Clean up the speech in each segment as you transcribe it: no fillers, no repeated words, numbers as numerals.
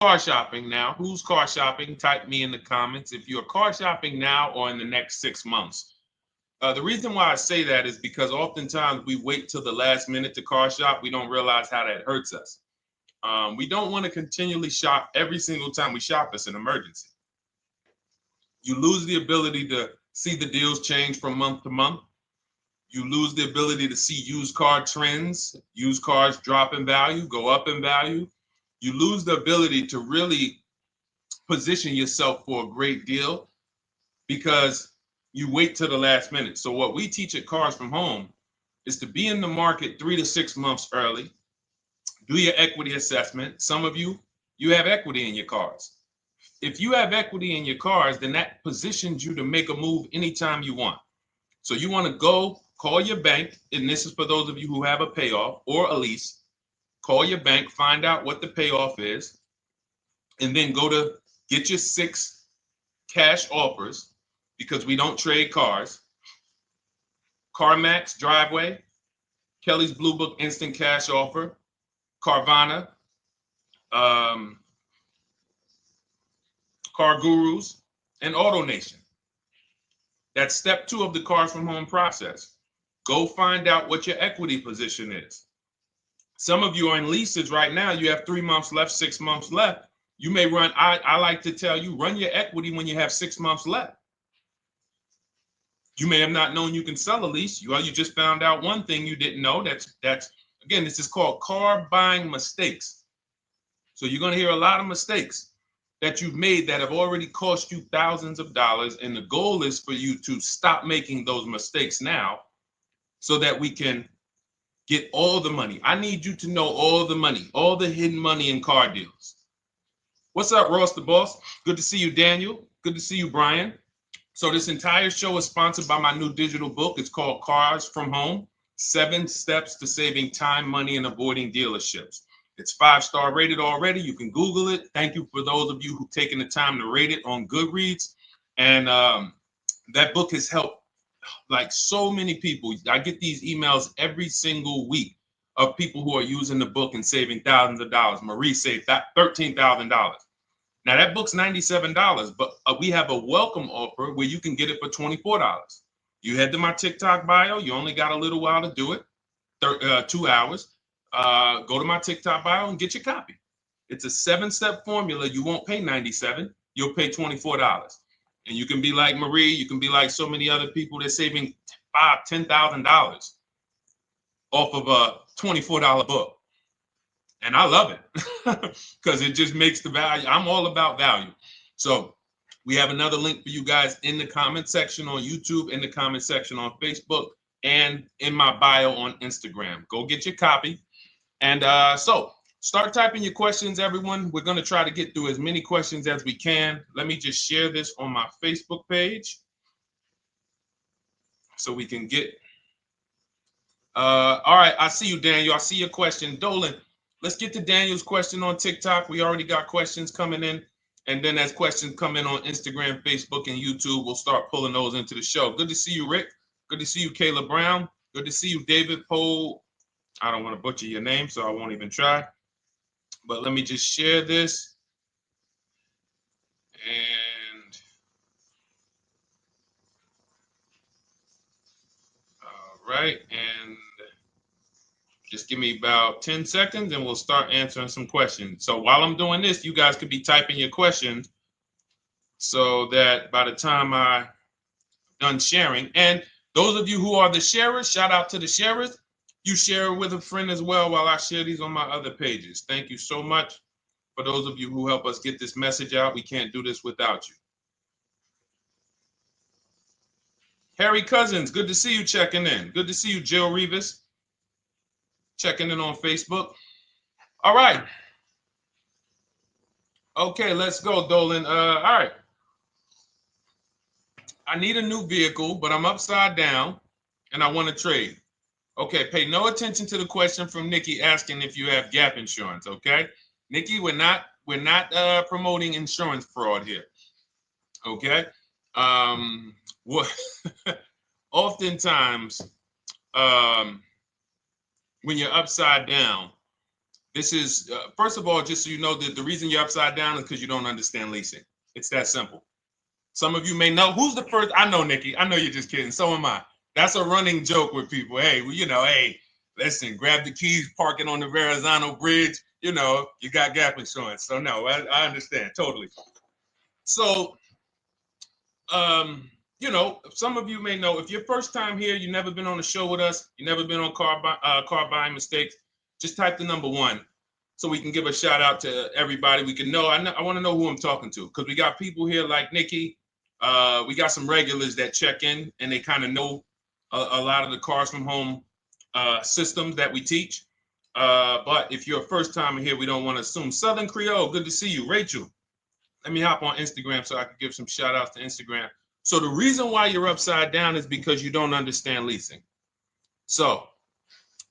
car shopping now? Who's car shopping? Type me in the comments if you're car shopping now or in the next 6 months. The reason why I say that is because oftentimes we wait till the last minute to car shop. We don't realize how that hurts us. We don't want to continually shop every single time we shop. It's an emergency. You lose the ability to see the deals change from month to month. You lose the ability to see used car trends, used cars drop in value, go up in value. You lose the ability to really position yourself for a great deal because you wait till the last minute. So what we teach at Cars from Home is to be in the market 3 to 6 months early. Do your equity assessment. Some of you have equity in your cars. If you have equity in your cars, then that positions you to make a move anytime you want. So you want to go call your bank, and this is for those of you who have a payoff or a lease. Call your bank, find out what the payoff is, and then go to get your 6 cash offers, because we don't trade cars. CarMax Driveway, Kelly's Blue Book Instant Cash Offer, Carvana, Car Gurus, and AutoNation. That's step 2 of the Cars from Home process. Go find out what your equity position is. Some of you are in leases right now. You have 3 months left, 6 months left. You may run, I like to tell you, run your equity when you have 6 months left. You may have not known you can sell a lease. You just found out one thing you didn't know. That's again, this is called car buying mistakes. So you're going to hear a lot of mistakes that you've made that have already cost you thousands of dollars. And the goal is for you to stop making those mistakes now so that we can get all the money. I need you to know all the money, all the hidden money in car deals. What's up, Ross the Boss? Good to see you, Daniel. Good to see you, Brian. So this entire show is sponsored by my new digital book. It's called Cars from Home, 7 Steps to Saving Time, Money, and Avoiding Dealerships. It's 5-star rated already. You can Google it. Thank you for those of you who've taken the time to rate it on Goodreads. And that book has helped like so many people. I get these emails every single week of people who are using the book and saving thousands of dollars. Marie saved $13,000. Now that book's $97, but we have a welcome offer where you can get it for $24. You head to my TikTok bio. You only got a little while to do it, 2 hours. Go to my TikTok bio and get your copy. It's a 7-step formula. You won't pay $97. You'll pay $24. And you can be like Marie. You can be like so many other people. They're saving $5,000, $10,000 off of a $24 book. And I love it because it just makes the value. I'm all about value. So we have another link for you guys in the comment section on YouTube, in the comment section on Facebook, and in my bio on Instagram. Go get your copy. And so start typing your questions, everyone. We're going to try to get through as many questions as we can. Let me just share this on my Facebook page so we can get. All right. I see you, Daniel. I see your question. Dolan, let's get to Daniel's question on TikTok. We already got questions coming in. And then as questions come in on Instagram, Facebook, and YouTube, we'll start pulling those into the show. Good to see you, Rick. Good to see you, Kayla Brown. Good to see you, David Poe. I don't want to butcher your name, so I won't even try. But let me just share this. And all right. And just give me about 10 seconds and we'll start answering some questions. So while I'm doing this, you guys could be typing your questions so that by the time I'm done sharing, and those of you who are the sharers, shout out to the sharers. You share it with a friend as well while I share these on my other pages. Thank you so much for those of you who help us get this message out. We can't do this without you. Harry Cousins, good to see you checking in. Good to see you, Jill Rivas. Checking in on Facebook. All right. Okay, let's go, Dolan. All right. I need a new vehicle, but I'm upside down and I want to trade. Okay, pay no attention to the question from Nikki asking if you have gap insurance, okay? Nikki, we're not promoting insurance fraud here. Okay? What oftentimes when you're upside down, This is, first of all, just so you know, that the reason you're upside down is because you don't understand leasing. It's that simple. Some of you may know who's the first. I know, Nikki. I know you're just kidding. So am I. That's a running joke with people. Hey, well, hey, listen, grab the keys, parking on the Verrazano Bridge. You got gap insurance. So no, I understand totally. So, some of you may know if you're first time here, you've never been on a show with us, you've never been on car buying mistakes. Just type the number 1. So we can give a shout out to everybody. We can know. I want to know who I'm talking to because we got people here like Nikki. We got some regulars that check in and they kind of know a lot of the cars from home systems that we teach. But if you're a first timer here, we don't want to assume. Southern Creole, good to see you. Rachel, let me hop on Instagram so I can give some shout outs to Instagram. So the reason why you're upside down is because you don't understand leasing. So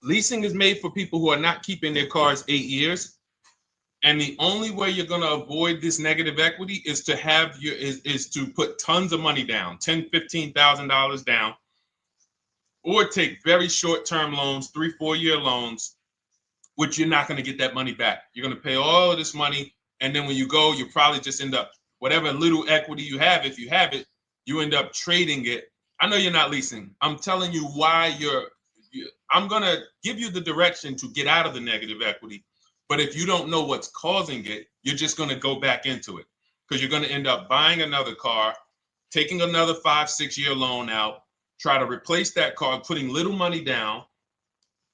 leasing is made for people who are not keeping their cars 8 years. And the only way you're going to avoid this negative equity is to is to put tons of money down, $10,000, $15,000 down, or take very short-term loans, 3-4 year loans, which you're not going to get that money back. You're going to pay all of this money. And then when you go, you probably just end up, whatever little equity you have, if you have it, you end up trading it. I know you're not leasing. I'm telling you why I'm going to give you the direction to get out of the negative equity. But if you don't know what's causing it, you're just going to go back into it because you're going to end up buying another car, taking another 5-6 year loan out, try to replace that car, putting little money down,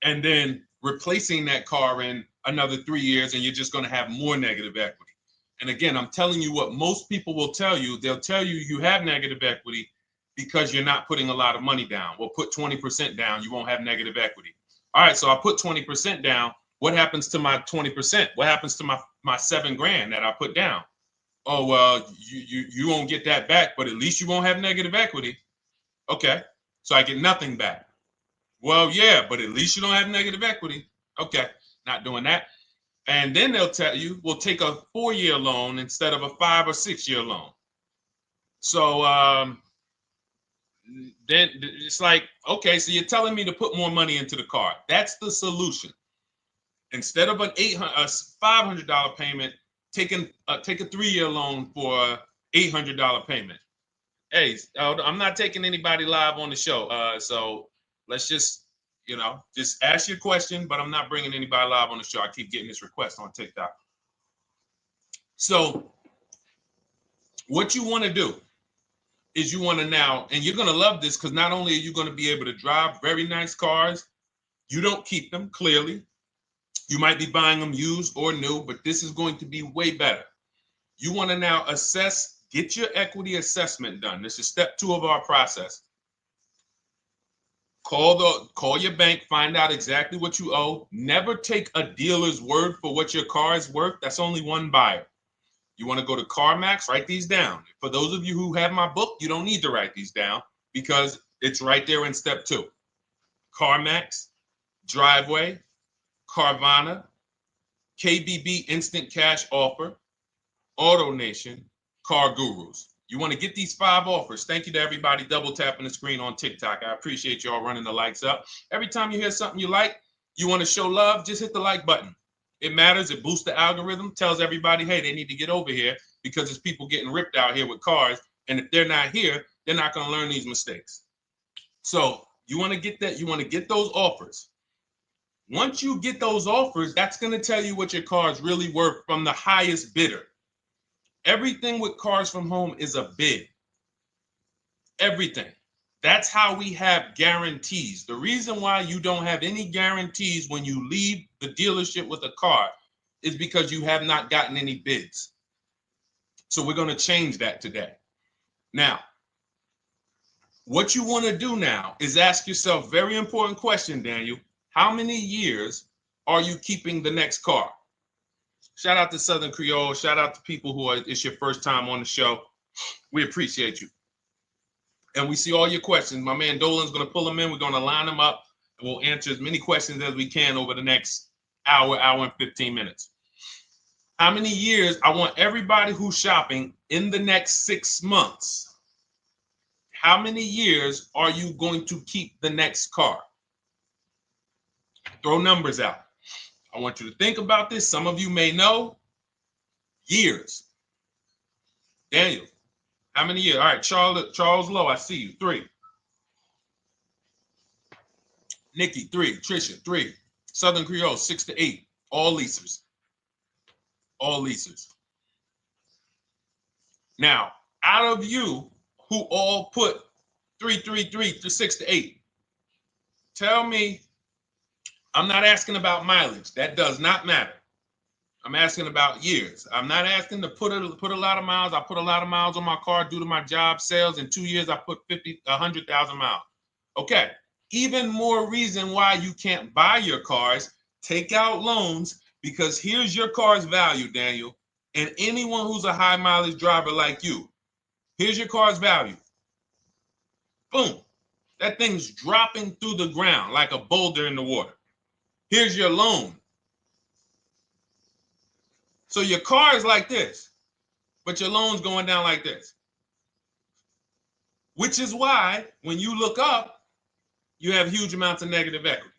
and then replacing that car in another 3 years, and you're just going to have more negative equity. And again, I'm telling you what most people will tell you. They'll tell you you have negative equity because you're not putting a lot of money down. Well, put 20% down, you won't have negative equity. All right, so I put 20% down. What happens to my 20%? What happens to my $7,000 that I put down? Oh, well, you won't get that back, but at least you won't have negative equity. Okay, so I get nothing back. Well, yeah, but at least you don't have negative equity. Okay, not doing that. And then they'll tell you, we'll take a 4-year loan instead of a 5 or 6 year loan. So then it's like, okay, so you're telling me to put more money into the car. That's the solution. Instead of a $500 payment, take a 3-year loan for a $800 payment. Hey, I'm not taking anybody live on the show. So let's just ask your question, but I'm not bringing anybody live on the show. I keep getting this request on TikTok. So what you want to do is you want to now, and you're going to love this because not only are you going to be able to drive very nice cars, you don't keep them clearly. You might be buying them used or new, but this is going to be way better. You want to now get your equity assessment done. This is step 2 of our process. Call your bank, find out exactly what you owe. Never take a dealer's word for what your car is worth. That's only one buyer. You want to go to CarMax, write these down. For those of you who have my book, you don't need to write these down because it's right there in step 2. CarMax, Driveway, Carvana, KBB Instant Cash Offer, AutoNation, Car Gurus. You want to get these 5 offers. Thank you to everybody double tapping the screen on TikTok. I appreciate y'all running the likes up. Every time you hear something you like, you want to show love, just hit the like button. It matters. It boosts the algorithm, tells everybody, hey, they need to get over here because there's people getting ripped out here with cars. And if they're not here, they're not going to learn these mistakes. So you want to get that. You want to get those offers. Once you get those offers, that's going to tell you what your car is really worth from the highest bidder. Everything with Cars from Home is a bid. Everything. That's how we have guarantees. The reason why you don't have any guarantees when you leave the dealership with a car is because you have not gotten any bids. So we're going to change that today. Now, what you want to do now is ask yourself, very important question, Daniel. How many years are you keeping the next car? Shout out to Southern Creole. Shout out to people it's your first time on the show. We appreciate you. And we see all your questions. My man Dolan's going to pull them in. We're going to line them up. And we'll answer as many questions as we can over the next hour and 15 minutes. How many years? I want everybody who's shopping in the next 6 months. How many years are you going to keep the next car? Throw numbers out. I want you to think about this. Some of you may know. Years. Daniel, how many years? All right, Charles Lowe, I see you. 3. Nikki, 3. Trisha, 3. Southern Creole, 6 to 8. All leasers. All leasers. Now, out of you who all put 3 to 6 to 8, tell me, I'm not asking about mileage. That does not matter. I'm asking about years. I'm not asking to put a lot of miles. I put a lot of miles on my car due to my job sales. In 2 years, I put 100,000 miles. Okay. Even more reason why you can't buy your cars. Take out loans, because here's your car's value, Daniel. And anyone who's a high mileage driver like you, here's your car's value. Boom. That thing's dropping through the ground like a boulder in the water. Here's your loan. So your car is like this, but your loan's going down like this. Which is why when you look up, you have huge amounts of negative equity.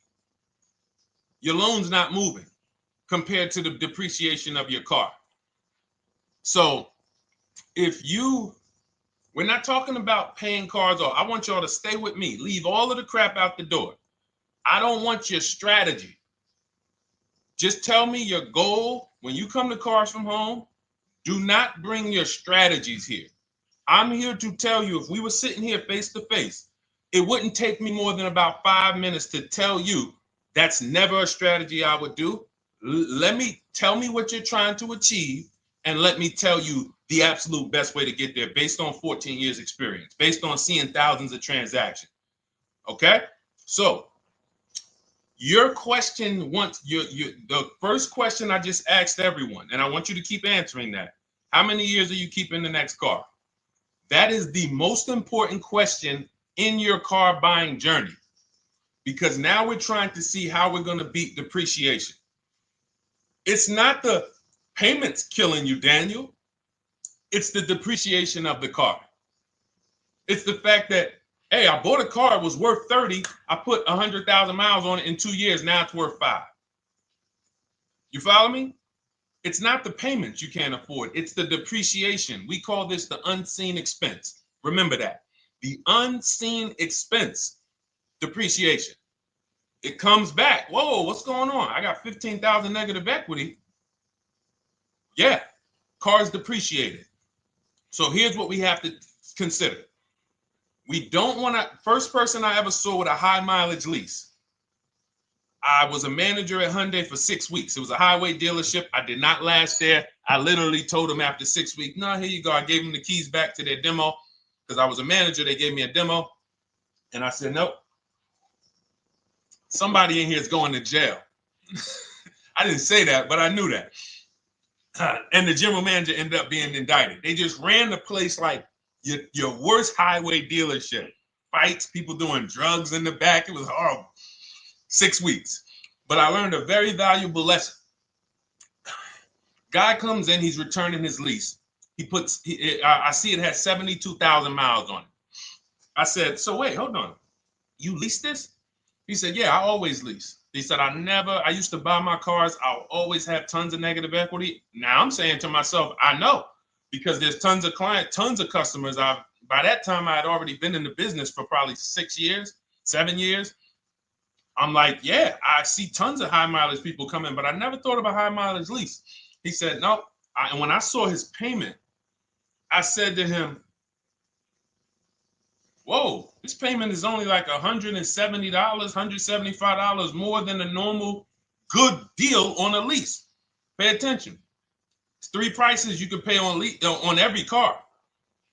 Your loan's not moving compared to the depreciation of your car. So we're not talking about paying cars off. I want y'all to stay with me. Leave all of the crap out the door. I don't want your strategy. Just tell me your goal. When you come to Cars from Home, do not bring your strategies here. I'm here to tell you, if we were sitting here face to face, it wouldn't take me more than about 5 minutes to tell you that's never a strategy I would do. Tell me what you're trying to achieve, and let me tell you the absolute best way to get there based on 14 years experience, based on seeing thousands of transactions. Okay? So your question, the first question I just asked everyone, and I want you to keep answering that. How many years are you keeping the next car? That is the most important question in your car buying journey, because now we're trying to see how we're going to beat depreciation. It's not the payments killing you, Daniel. It's the depreciation of the car. It's the fact that, hey, I bought a car, it was worth 30. I put 100,000 miles on it in 2 years. Now it's worth 5. You follow me? It's not the payments you can't afford. It's the depreciation. We call this the unseen expense. Remember that. The unseen expense, depreciation. It comes back. Whoa, what's going on? I got 15,000 negative equity. Yeah, car's depreciated. So here's what we have to consider. We don't want to, first person I ever saw with a high mileage lease. I was a manager at Hyundai for 6 weeks. It was a highway dealership. I did not last there. I literally told them after 6 weeks, no, here you go. I gave them the keys back to their demo because I was a manager. They gave me a demo. And I said, nope. Somebody in here is going to jail. I didn't say that, but I knew that. And the general manager ended up being indicted. They just ran the place like your worst highway dealership. Fights, people doing drugs in the back. It was horrible. 6 weeks. But I learned a very valuable lesson. Guy comes in, he's returning his lease. I see it has 72,000 miles on it. I said, so wait, hold on. You leased this? He said, yeah, I always lease. He said, I used to buy my cars. I'll always have tons of negative equity. Now I'm saying to myself, I know, because there's tons of clients, tons of customers. By that time, I had already been in the business for probably 6 years, 7 years. I'm like, yeah, I see tons of high mileage people coming, but I never thought of a high mileage lease. He said, no. And when I saw his payment, I said to him, whoa, this payment is only like $170, $175 more than a normal good deal on a lease. Pay attention. It's 3 prices you can pay on every car.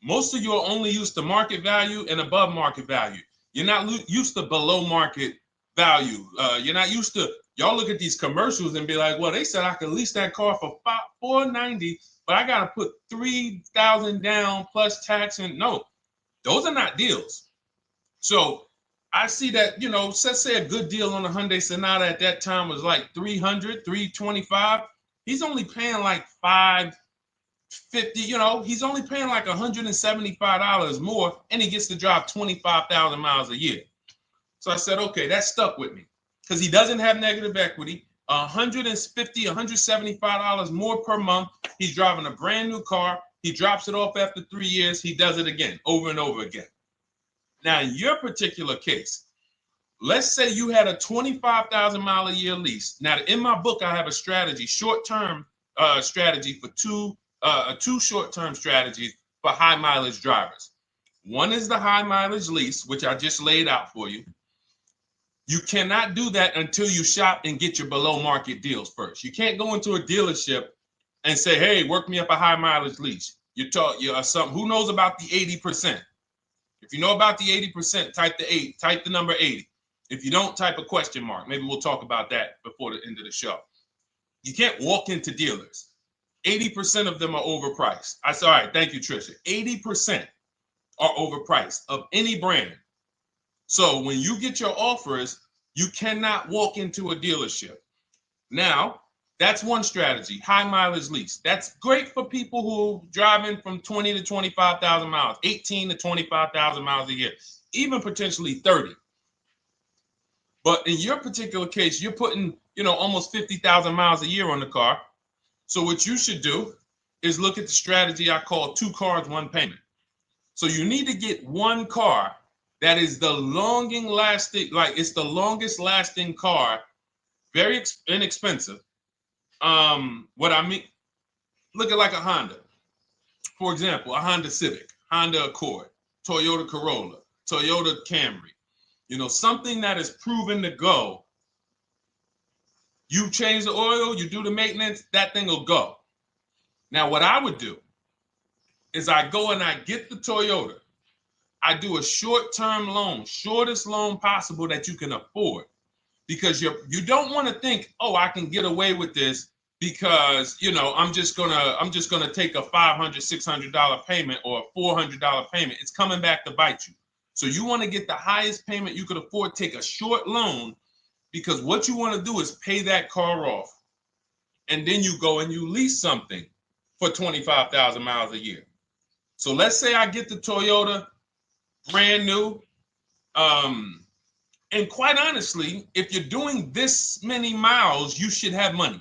Most of you are only used to market value and above market value. You're not used to below market value. You're not used to, y'all look at these commercials and be like, well, they said I could lease that car for $490, but I got to put $3,000 down plus tax. And no, those are not deals. So I see that, let's say a good deal on a Hyundai Sonata at that time was like $300, $325. He's only paying like $550, he's only paying like $175 more, and he gets to drive 25,000 miles a year. So I said, okay, that stuck with me because he doesn't have negative equity. $150, $175 more per month. He's driving a brand new car. He drops it off after 3 years. He does it again, over and over again. Now, in your particular case, let's say you had a 25,000 mile a year lease. Now, in my book, I have a strategy, short-term strategy for two short-term strategies for high mileage drivers. One is the high mileage lease, which I just laid out for you. You cannot do that until you shop and get your below market deals first. You can't go into a dealership and say, hey, work me up a high mileage lease. You something. Who knows about the 80%? If you know about the 80%, type the number 80. If you don't, type a question mark. Maybe we'll talk about that before the end of the show. You can't walk into dealers. 80% of them are overpriced. I said, all right, thank you, Trisha. 80% are overpriced of any brand. So when you get your offers, you cannot walk into a dealership. Now, that's one strategy, high mileage lease. That's great for people who are driving from 20 to 25,000 miles, 18 to 25,000 miles a year, even potentially 30. But in your particular case, you're putting, almost 50,000 miles a year on the car. So what you should do is look at the strategy I call 2 cars, 1 payment. So you need to get one car that is the longest lasting car, very inexpensive. What I mean, look at like a Honda. For example, a Honda Civic, Honda Accord, Toyota Corolla, Toyota Camry. Something that is proven to go. You change the oil, you do the maintenance, that thing will go. Now, what I would do is I go and I get the Toyota. I do a short-term loan, shortest loan possible that you can afford, because you don't want to think, oh, I can get away with this because I'm just gonna take a $500, $600 payment or a $400 payment. It's coming back to bite you. So you want to get the highest payment you could afford, take a short loan, because what you want to do is pay that car off, and then you go and you lease something for 25,000 miles a year. So let's say I get the Toyota brand new. And quite honestly, if you're doing this many miles, you should have money.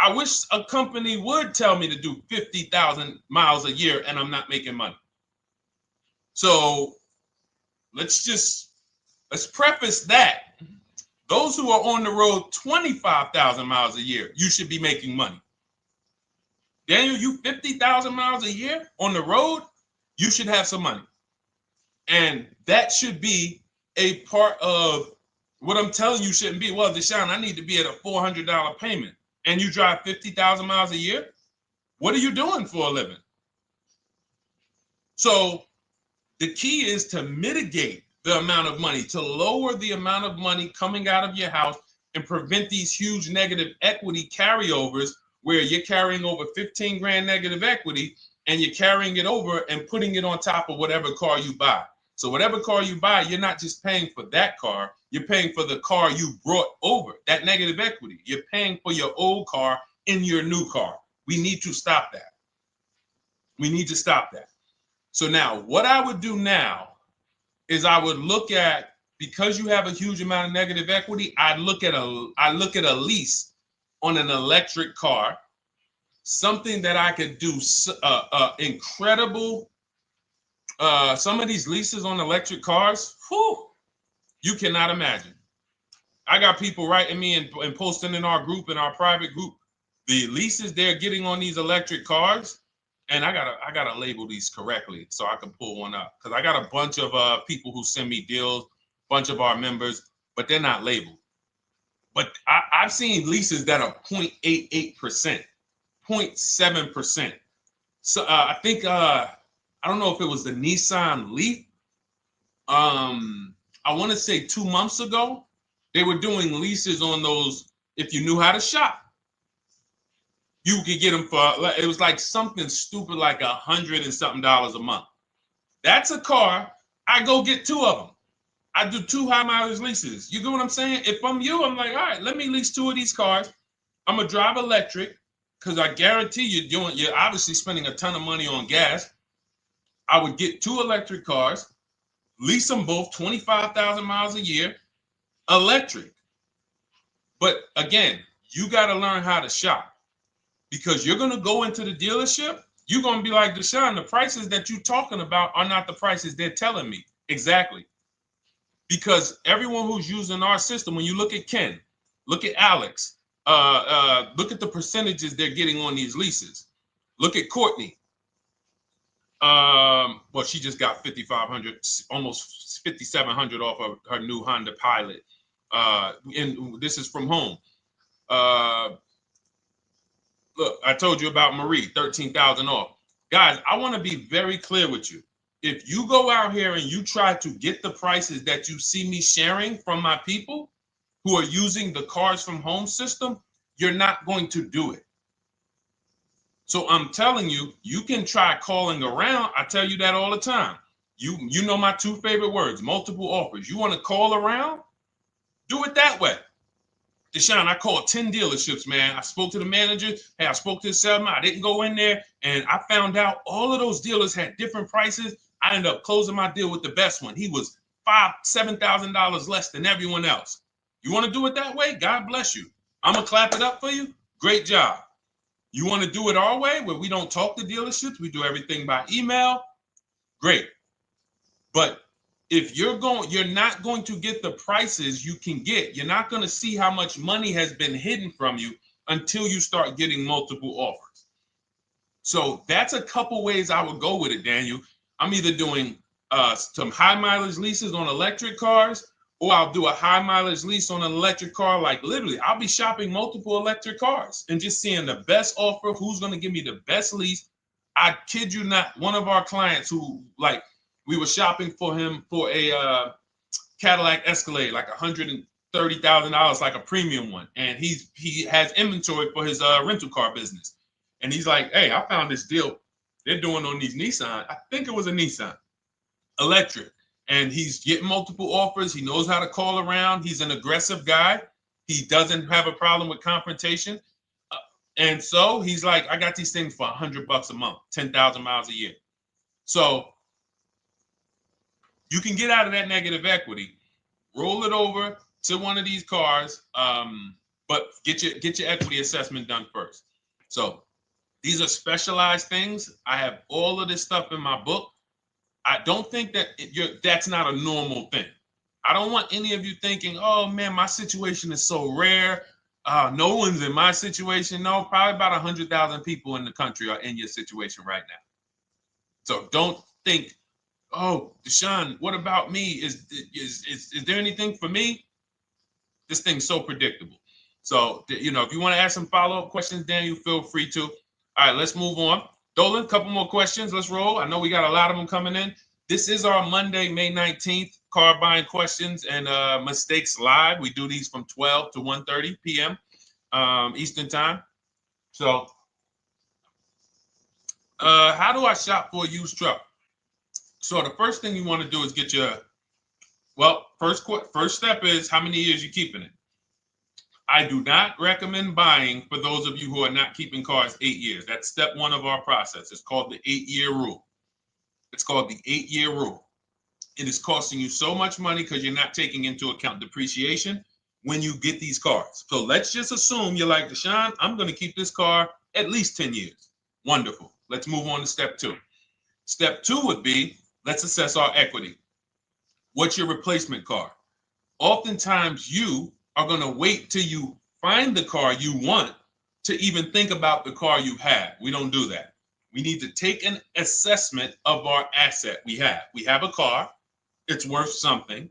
I wish a company would tell me to do 50,000 miles a year and I'm not making money. So let's preface that. Those who are on the road 25,000 miles a year, you should be making money. Daniel, you 50,000 miles a year on the road, you should have some money. And that should be a part of what I'm telling you shouldn't be. Well, Deshone, I need to be at a $400 payment. And you drive 50,000 miles a year? What are you doing for a living? So the key is to mitigate the amount of money, to lower the amount of money coming out of your house and prevent these huge negative equity carryovers where you're carrying over 15 grand negative equity and you're carrying it over and putting it on top of whatever car you buy. So whatever car you buy, you're not just paying for that car, you're paying for the car you brought over, that negative equity. You're paying for your old car in your new car. We need to stop that. We need to stop that. So now what I would do now is I would look at, because you have a huge amount of negative equity, I look at a lease on an electric car, something that I could do incredible. Some of these leases on electric cars, you cannot imagine. I got people writing me and posting in our group, in our private group, the leases they're getting on these electric cars. And I gotta label these correctly so I can pull one up, because I got a bunch of people who send me deals, bunch of our members, but they're not labeled. But I've seen leases that are 0.88%, 0.7%. So I think I don't know if it was the Nissan Leaf. I want to say 2 months ago, they were doing leases on those. If you knew how to shop, you could get them for, it was like something stupid like $100 and something a month. That's a car. I go get 2 of them. I do 2 high mileage leases. You get what I'm saying? If I'm you, I'm like, all right, let me lease 2 of these cars. I'm gonna drive electric, because I guarantee you're obviously spending a ton of money on gas. I would get 2 electric cars, lease them both 25,000 miles a year, electric. But again, you got to learn how to shop, because you're going to go into the dealership. You're going to be like, Deshone, the prices that you're talking about are not the prices they're telling me. Exactly. Because everyone who's using our system, when you look at Ken, look at Alex, look at the percentages they're getting on these leases. Look at Courtney. Well, she just got 5,500, almost 5,700 off of her new Honda Pilot. And this is from home. Look, I told you about Marie, 13,000 off. Guys, I want to be very clear with you. If you go out here and you try to get the prices that you see me sharing from my people who are using the Cars from Home system, you're not going to do it. So I'm telling you, you can try calling around. I tell you that all the time. You know my two favorite words, multiple offers. You want to call around? Do it that way. Deshone, I called 10 dealerships, man. I spoke to the manager. Hey, I spoke to the salesman. I didn't go in there, and I found out all of those dealers had different prices. I ended up closing my deal with the best one. He was $7,000 less than everyone else. You want to do it that way? God bless you. I'm going to clap it up for you. Great job. You want to do it our way, where we don't talk to dealerships? We do everything by email? Great. But if you're not going to get the prices you can get. You're not going to see how much money has been hidden from you until you start getting multiple offers. So that's a couple ways I would go with it, Daniel. I'm either doing some high mileage leases on electric cars, or I'll do a high mileage lease on an electric car. Like literally, I'll be shopping multiple electric cars and just seeing the best offer, who's going to give me the best lease. I kid you not, one of our clients who, like, we were shopping for him for a Cadillac Escalade, like $130,000, like a premium one. And he has inventory for his rental car business. And he's like, hey, I found this deal they're doing on these Nissan. I think it was a Nissan electric. And he's getting multiple offers. He knows how to call around. He's an aggressive guy. He doesn't have a problem with confrontation. And so he's like, I got these things for $100 a month, 10,000 miles a year. So you can get out of that negative equity, roll it over to one of these cars, but get your equity assessment done first. So these are specialized things. I have all of this stuff in my book. I don't think that that's not a normal thing. I don't want any of you thinking, oh man, my situation is so rare. No one's in my situation. No, probably about 100,000 people in the country are in your situation right now. So don't think, oh, Deshone, what about me? Is there anything for me? This thing's so predictable. So, if you want to ask some follow-up questions, Daniel, feel free to. All right, let's move on. Dolan, a couple more questions. Let's roll. I know we got a lot of them coming in. This is our Monday, May 19th, car buying questions and mistakes live. We do these from 12 to 1:30 p.m. Eastern time. So, how do I shop for a used truck? So the first thing you want to do is get your, first step is how many years you keeping it. I do not recommend buying for those of you who are not keeping cars 8 years. That's step one of our process. It's called the 8-year rule. It's called the 8-year rule. It is costing you so much money because you're not taking into account depreciation when you get these cars. So let's just assume you're like, Deshone, I'm going to keep this car at least 10 years. Wonderful. Let's move on to step two. Step two would be, let's assess our equity. What's your replacement car? Oftentimes you are going to wait till you find the car you want to even think about the car you have. We don't do that. We need to take an assessment of our asset we have. We have a car. It's worth something.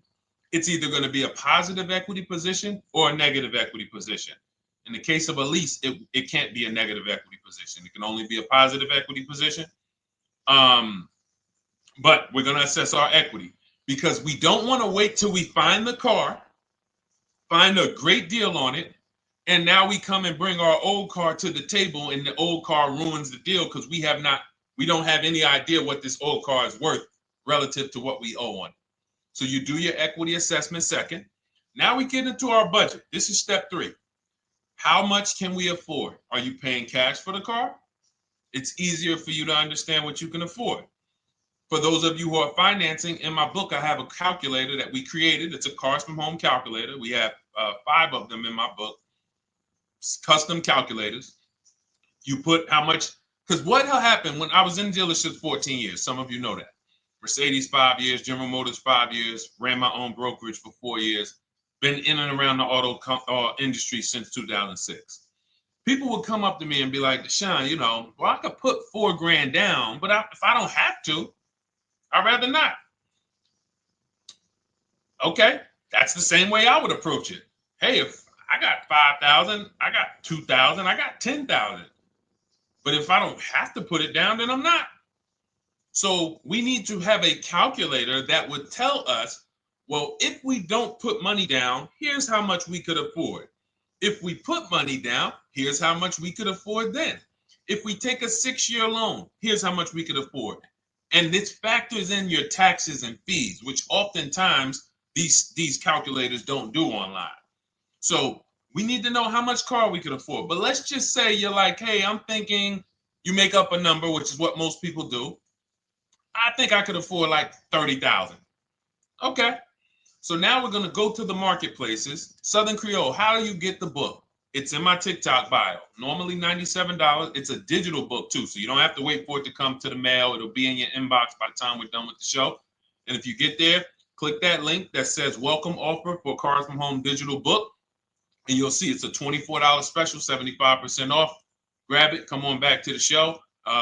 It's either going to be a positive equity position or a negative equity position. In the case of a lease, it can't be a negative equity position. It can only be a positive equity position. But we're going to assess our equity because we don't want to wait till we find the car, find a great deal on it, and now we come and bring our old car to the table and the old car ruins the deal because we don't have any idea what this old car is worth relative to what we owe on it. So you do your equity assessment second. Now we get into our budget. This is step three. How much can we afford? Are you paying cash for the car? It's easier for you to understand what you can afford. For those of you who are financing, in my book, I have a calculator that we created. It's a Cars from Home calculator. We have 5 of them in my book, custom calculators. You put how much, because what happened when I was in dealerships 14 years, some of you know that. Mercedes 5 years, General Motors 5 years, ran my own brokerage for 4 years, been in and around the auto industry since 2006. People would come up to me and be like, Deshone, well, I could put $4,000 down, but if I don't have to, I'd rather not. Okay, that's the same way I would approach it. Hey, if I got 5,000, I got 2,000, I got 10,000. But if I don't have to put it down, then I'm not. So we need to have a calculator that would tell us, well, if we don't put money down, here's how much we could afford. If we put money down, here's how much we could afford then. If we take a 6-year loan, here's how much we could afford. And this factors in your taxes and fees, which oftentimes these calculators don't do online. So we need to know how much car we could afford. But let's just say you're like, hey, I'm thinking, you make up a number, which is what most people do. I think I could afford like 30,000. Okay. So now we're going to go to the marketplaces. Southern Creole, how do you get the book? It's in my TikTok bio. Normally $97. It's a digital book too, so you don't have to wait for it to come to the mail. It'll be in your inbox by the time we're done with the show. And if you get there, click that link that says welcome offer for Cars from Home digital book. And you'll see it's a $24 special, 75% off. Grab it. Come on back to the show.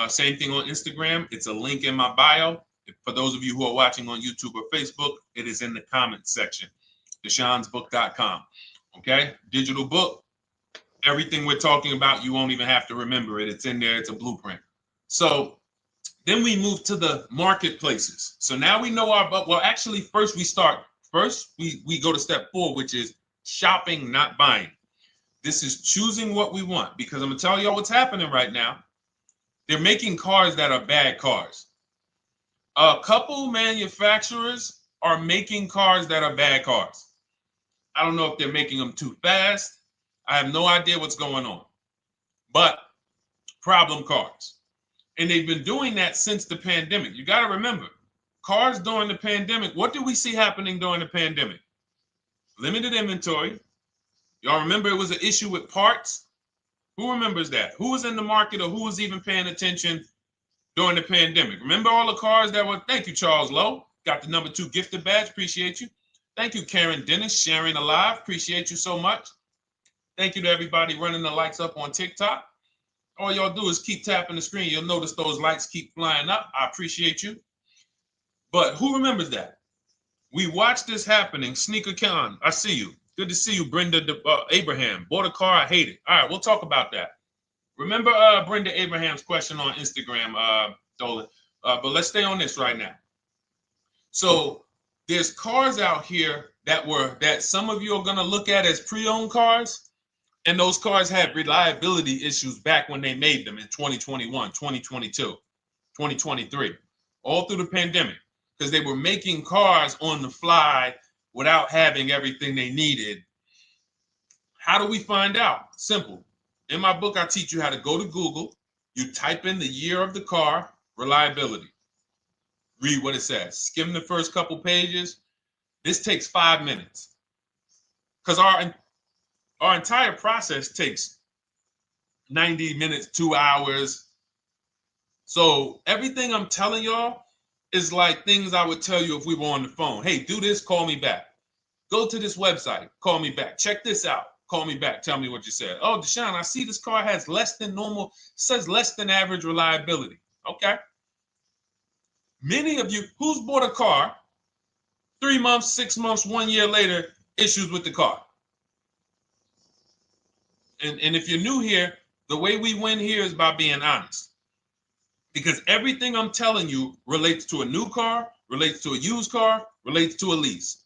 Same thing on Instagram. It's a link in my bio. For those of you who are watching on YouTube or Facebook, it is in the comments section, deshonesbook.com. Okay, digital book. Everything we're talking about, you won't even have to remember it. It's in there. It's a blueprint. So then we move to the marketplaces. So now we know well, actually, first we go to step 4, which is shopping, not buying. This is choosing what we want, because I'm going to tell y'all what's happening right now. They're making cars that are bad cars. A couple manufacturers are making cars that are bad cars. I don't know if they're making them too fast. I have no idea what's going on. But problem cars. And they've been doing that since the pandemic. You got to remember, cars during the pandemic, what did we see happening during the pandemic? Limited inventory. Y'all remember it was an issue with parts? Who remembers that? Who was in the market, or who was even paying attention during the pandemic? Remember all the cars that were, thank you, Charles Lowe. Got the number 2 gifted badge. Appreciate you. Thank you, Karen Dennis, sharing alive. Appreciate you so much. Thank you to everybody running the likes up on TikTok. All y'all do is keep tapping the screen. You'll notice those likes keep flying up. I appreciate you. But who remembers that? We watched this happening. Sneaker Con, I see you. Good to see you, Brenda Abraham. Bought a car, I hate it. All right, we'll talk about that. Remember Brenda Abraham's question on Instagram, Dolan. But let's stay on this right now. So there's cars out here that some of you are going to look at as pre-owned cars. And those cars had reliability issues back when they made them in 2021, 2022, 2023, all through the pandemic, because they were making cars on the fly without having everything they needed. How do we find out? Simple. In my book, I teach you how to go to Google. You type in the year of the car, reliability. Read what it says. Skim the first couple pages. This takes 5 minutes, because our entire process takes 90 minutes, 2 hours. So everything I'm telling y'all is like things I would tell you if we were on the phone. Hey, do this, call me back. Go to this website, call me back. Check this out, call me back. Tell me what you said. Oh, Deshone, I see this car has less than normal, says less than average reliability. Okay. Many of you, who's bought a car 3 months, 6 months, 1 year later, issues with the car? And if you're new here, the way we win here is by being honest. Because everything I'm telling you relates to a new car, relates to a used car, relates to a lease.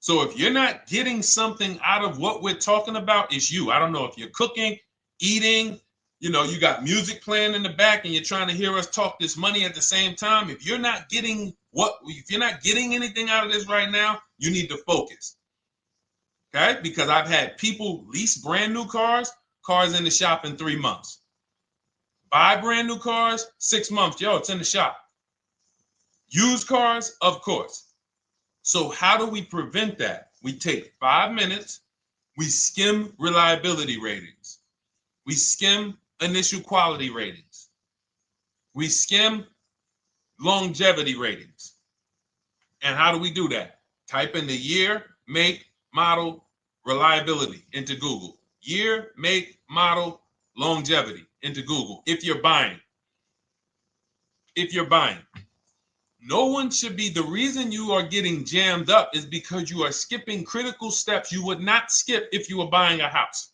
So if you're not getting something out of what we're talking about, it's you. I don't know if you're cooking, eating, you got music playing in the back and you're trying to hear us talk this money at the same time. If you're not getting anything out of this right now, you need to focus. Okay, because I've had people lease brand new cars in the shop in 3 months. Buy brand new cars, 6 months. Yo, it's in the shop. Used cars, of course. So how do we prevent that? We take 5 minutes We skim reliability ratings. We skim initial quality ratings. We skim longevity ratings. And how do we do that? Type in the year, make, model, reliability into Google. Year, make, model, longevity into Google. If you're buying. No one should be, the reason you are getting jammed up is because you are skipping critical steps you would not skip if you were buying a house.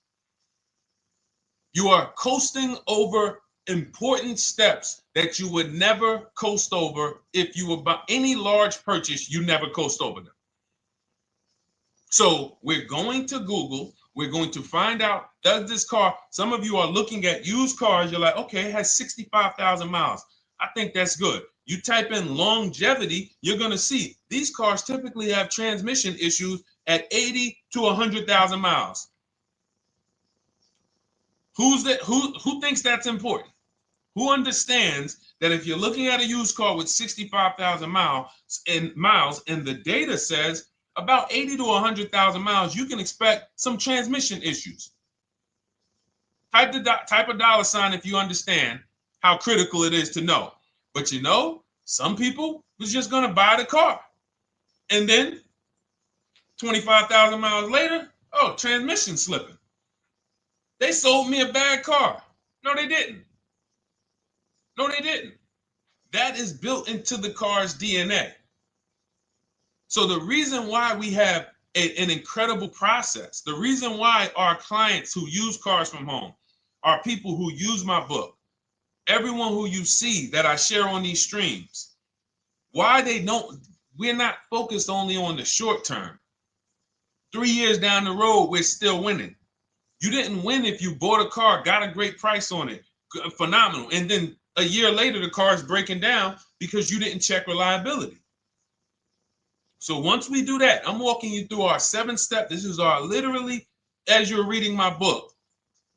You are coasting over important steps that you would never coast over if you were buying any large purchase. You never coast over them. So we're going to Google. We're going to find out, does this car, some of you are looking at used cars. You're like, okay, it has 65,000 miles. I think that's good. You type in longevity, you're going to see these cars typically have transmission issues at 80 to 100,000 miles. Who thinks that's important? Who understands that if you're looking at a used car with 65,000 miles and the data says about 80 to 100,000 miles, you can expect some transmission issues. Type a dollar sign if you understand how critical it is to know. But you know, some people was just going to buy the car. And then 25,000 miles later, oh, transmission slipping. They sold me a bad car. No, they didn't. That is built into the car's DNA. So the reason why we have an incredible process, the reason why our clients who use cars from home are people who use my book, everyone who you see that I share on these streams, we're not focused only on the short term. 3 years down the road, we're still winning. You didn't win if you bought a car, got a great price on it, phenomenal. And then a year later, the car is breaking down because you didn't check reliability. So once we do that, I'm walking you through our 7-step. This is our literally, as you're reading my book,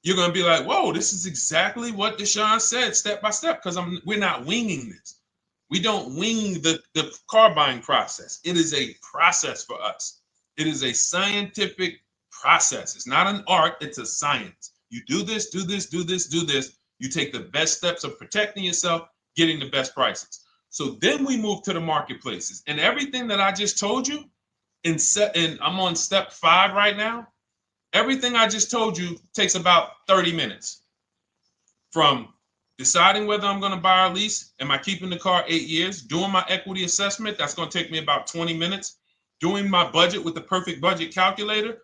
you're going to be like, whoa, this is exactly what Deshone said, step by step, because we're not winging this. We don't wing the car buying process. It is a process for us. It is a scientific process. It's not an art, it's a science. You do this, do this, do this, do this. You take the best steps of protecting yourself, getting the best prices. So then we move to the marketplaces. And everything that I just told you, and I'm on step 5 right now, everything I just told you takes about 30 minutes. From deciding whether I'm going to buy or lease, am I keeping the car 8 years, doing my equity assessment, that's going to take me about 20 minutes, doing my budget with the perfect budget calculator.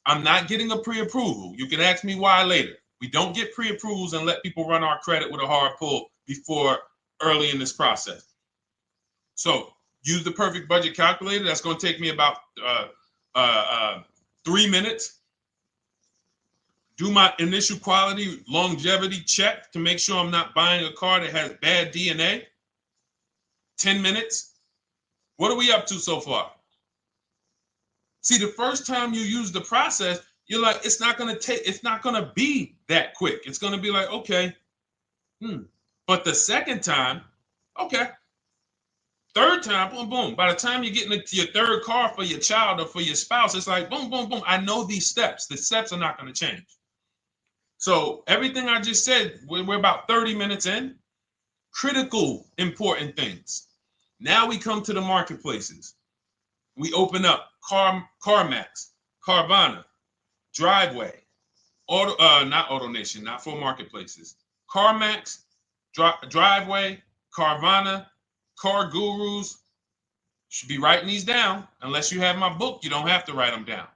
I'm not getting a pre-approval. You can ask me why later. We don't get pre-approvals and let people run our credit with a hard pull before early in this process. So use the perfect budget calculator. That's going to take me about 3 minutes. Do my initial quality longevity check to make sure I'm not buying a car that has bad DNA. 10 minutes. What are we up to so far? See, the first time you use the process, you're like, it's not going to be that quick. It's going to be like, okay. But the second time, okay. Third time, boom, boom. By the time you're getting into your third car for your child or for your spouse, it's like, boom, boom, boom. I know these steps. The steps are not going to change. So everything I just said, we're about 30 minutes in. Critical, important things. Now we come to the marketplaces. We open up CarMax, Carvana, Driveway, not AutoNation, not for marketplaces. CarMax, Driveway, Carvana, Car Gurus. Should be writing these down. Unless you have my book, you don't have to write them down.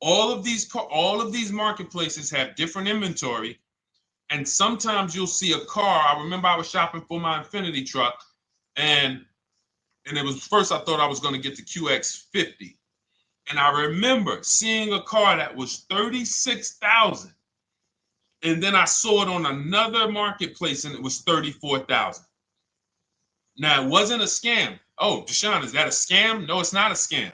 All of these marketplaces have different inventory, and sometimes you'll see a car. I remember I was shopping for my Infinity truck, and it was first I thought I was going to get the QX50, and I remember seeing a car that was $36,000, and then I saw it on another marketplace, and it was $34,000. Now it wasn't a scam. Oh, Deshone, is that a scam? No, it's not a scam.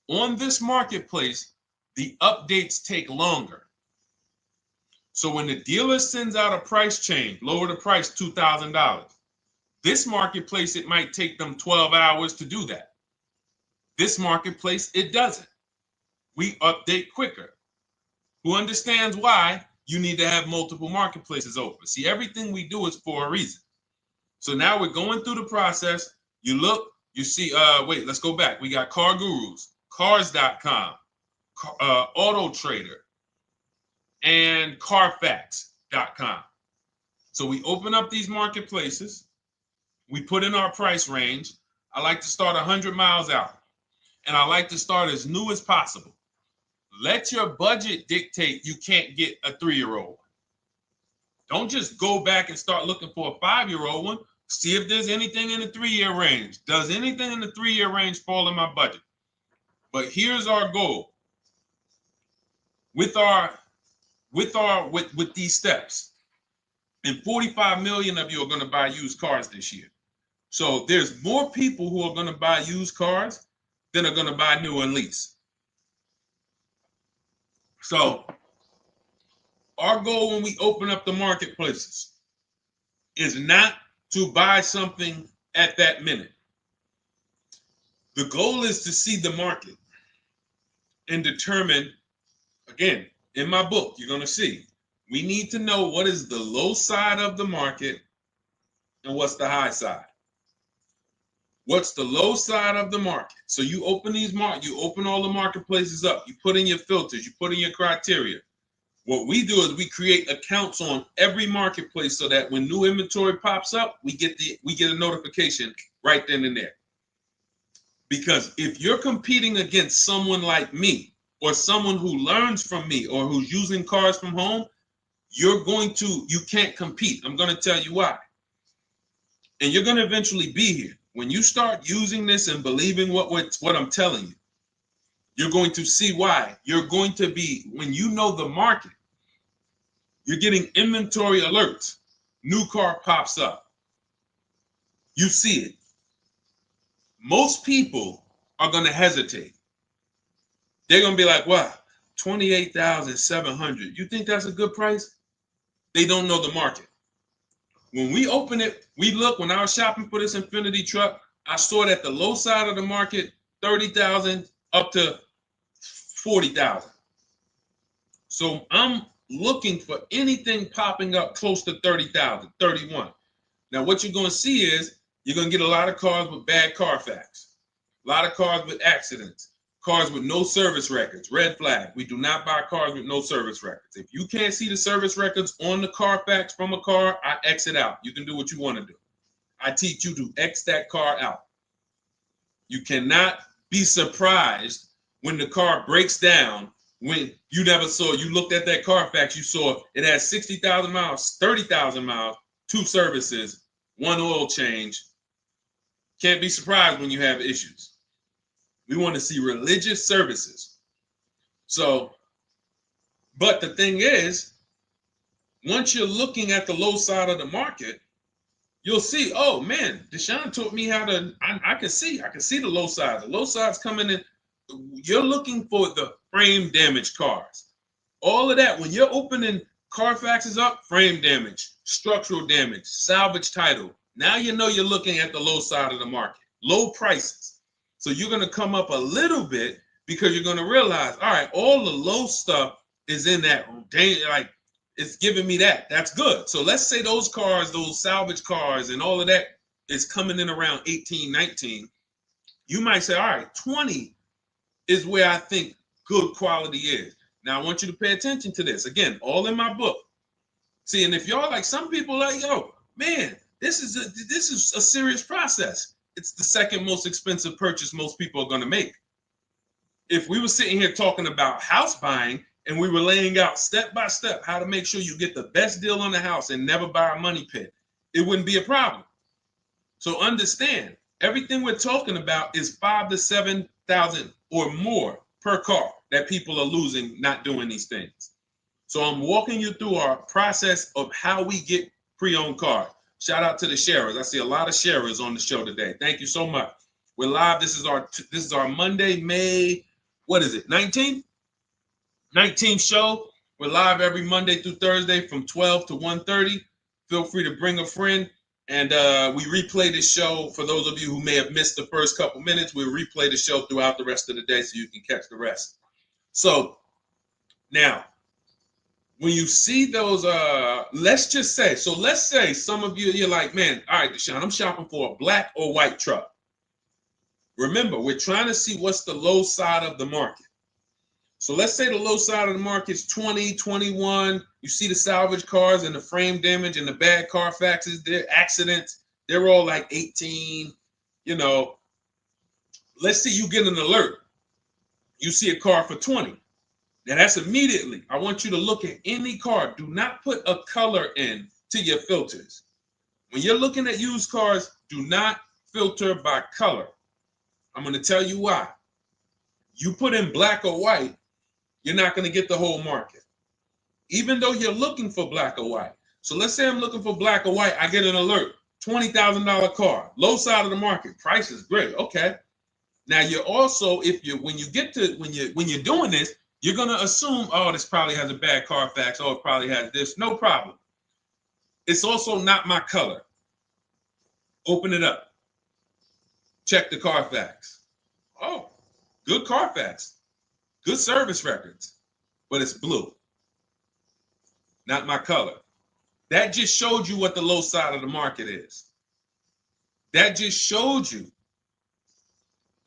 On this marketplace, the updates take longer. So when the dealer sends out a price change, lower the price $2,000. This marketplace, it might take them 12 hours to do that. This marketplace, it doesn't. we update quicker. Who understands why you need to have multiple marketplaces open? See, everything we do is for a reason. So now we're going through the process. You look, you see, wait, let's go back. We got Car Gurus, Cars.com, Auto Trader, and Carfax.com. So we open up these marketplaces. We put in our price range. I like to start 100 miles out, and I like to start as new as possible. Let your budget dictate you can't get a 3-year-old. Don't just go back and start looking for a 5-year-old one. See if there's anything in the 3-year range. Does anything in the 3-year range fall in my budget? But here's our goal. With these steps, and 45 million of you are going to buy used cars this year. So there's more people who are going to buy used cars than are going to buy new and lease. So our goal when we open up the marketplaces is not to buy something at that minute. The goal is to see the market and determine, again, in my book, you're going to see, we need to know what is the low side of the market and what's the high side. What's the low side of the market? So you open you open all the marketplaces up. You put in your filters. You put in your criteria. What we do is we create accounts on every marketplace so that when new inventory pops up, we get a notification right then and there. Because if you're competing against someone like me or someone who learns from me or who's using cars from home, you can't compete. I'm going to tell you why. And you're going to eventually be here. When you start using this and believing what I'm telling you, you're going to see why. You're going to be, when you know the market, you're getting inventory alerts. New car pops up. You see it. Most people are going to hesitate. They're going to be like, wow, $28,700. You think that's a good price? They don't know the market. When we open it, we look, when I was shopping for this Infiniti truck, I saw it at the low side of the market, $30,000 up to $40,000. So I'm looking for anything popping up close to $30,000, $31,000. Now what you're going to see is you're going to get a lot of cars with bad Carfax, a lot of cars with accidents, cars with no service records, red flag. We do not buy cars with no service records. If you can't see the service records on the Carfax from a car, I exit out. You can do what you want to do. I teach you to X that car out. You cannot be surprised when the car breaks down when you looked at that Carfax, you saw it has 60,000 miles, 30,000 miles, 2 services, 1 oil change. Can't be surprised when you have issues. We want to see religious services. So, but the thing is, once you're looking at the low side of the market, you'll see, oh man, Deshone taught me how to, I can see the low side. The low side's coming in. You're looking for the frame damage cars. All of that, when you're opening Carfaxes up, frame damage, structural damage, salvage title. Now you know you're looking at the low side of the market, low prices. So you're going to come up a little bit because you're going to realize, all right, all the low stuff is in that, like, it's giving me that. That's good. So let's say those cars, those salvage cars and all of that is coming in around 18, 19. You might say, all right, 20 is where I think good quality is. Now I want you to pay attention to this. Again, all in my book. See, and if y'all like, some people like, yo, man, this is a serious process. It's the second most expensive purchase most people are going to make. If we were sitting here talking about house buying and we were laying out step by step how to make sure you get the best deal on the house and never buy a money pit, it wouldn't be a problem. So understand, everything we're talking about is 5,000 to 7,000 or more per car that people are losing not doing these things. So I'm walking you through our process of how we get pre-owned cars. Shout out to the sharers. I see a lot of sharers on the show today. Thank you so much. We're live. This is our Monday, May, what is it, 19th? 19th show. We're live every Monday through Thursday from 12 to 1:30. Feel free to bring a friend. And we replay this show. For those of you who may have missed the first couple minutes, we'll replay the show throughout the rest of the day so you can catch the rest. So now, when you see those, let's say some of you, you're like, man, all right, Deshone, I'm shopping for a black or white truck. Remember, we're trying to see what's the low side of the market. So let's say the low side of the market is 20, 21. You see the salvage cars and the frame damage and the bad Carfaxes, their accidents, they're all like 18. You know, let's say you get an alert. You see a car for 20. Now that's immediately. I want you to look at any car. Do not put a color in to your filters. When you're looking at used cars, do not filter by color. I'm going to tell you why. You put in black or white, you're not going to get the whole market, even though you're looking for black or white. So let's say I'm looking for black or white. I get an alert, $20,000 car, low side of the market. Price is great. Okay. Now you're also, when you're doing this, you're going to assume, oh, this probably has a bad Carfax. Oh, it probably has this. No problem. It's also not my color. Open it up. Check the Carfax. Oh, good Carfax. Good service records. But it's blue. Not my color. That just showed you what the low side of the market is. That just showed you.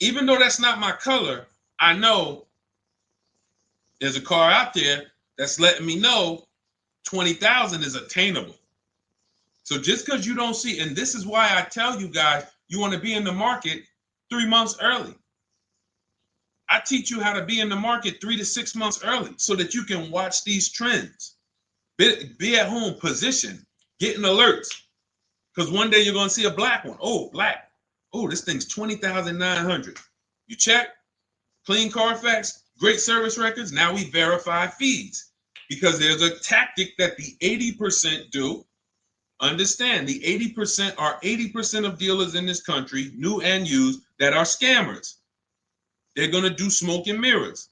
Even though that's not my color, I know there's a car out there that's letting me know 20,000 is attainable. So just because you don't see, and this is why I tell you guys, you want to be in the market 3 months early. I teach you how to be in the market 3 to 6 months early so that you can watch these trends. Be at home, position, getting alerts. Because one day you're going to see a black one. Oh, black. Oh, this thing's 20,900. You check, clean Carfax, great service records. Now we verify fees because there's a tactic that the 80% do. Understand, the 80% are 80% of dealers in this country, new and used, that are scammers. They're going to do smoke and mirrors.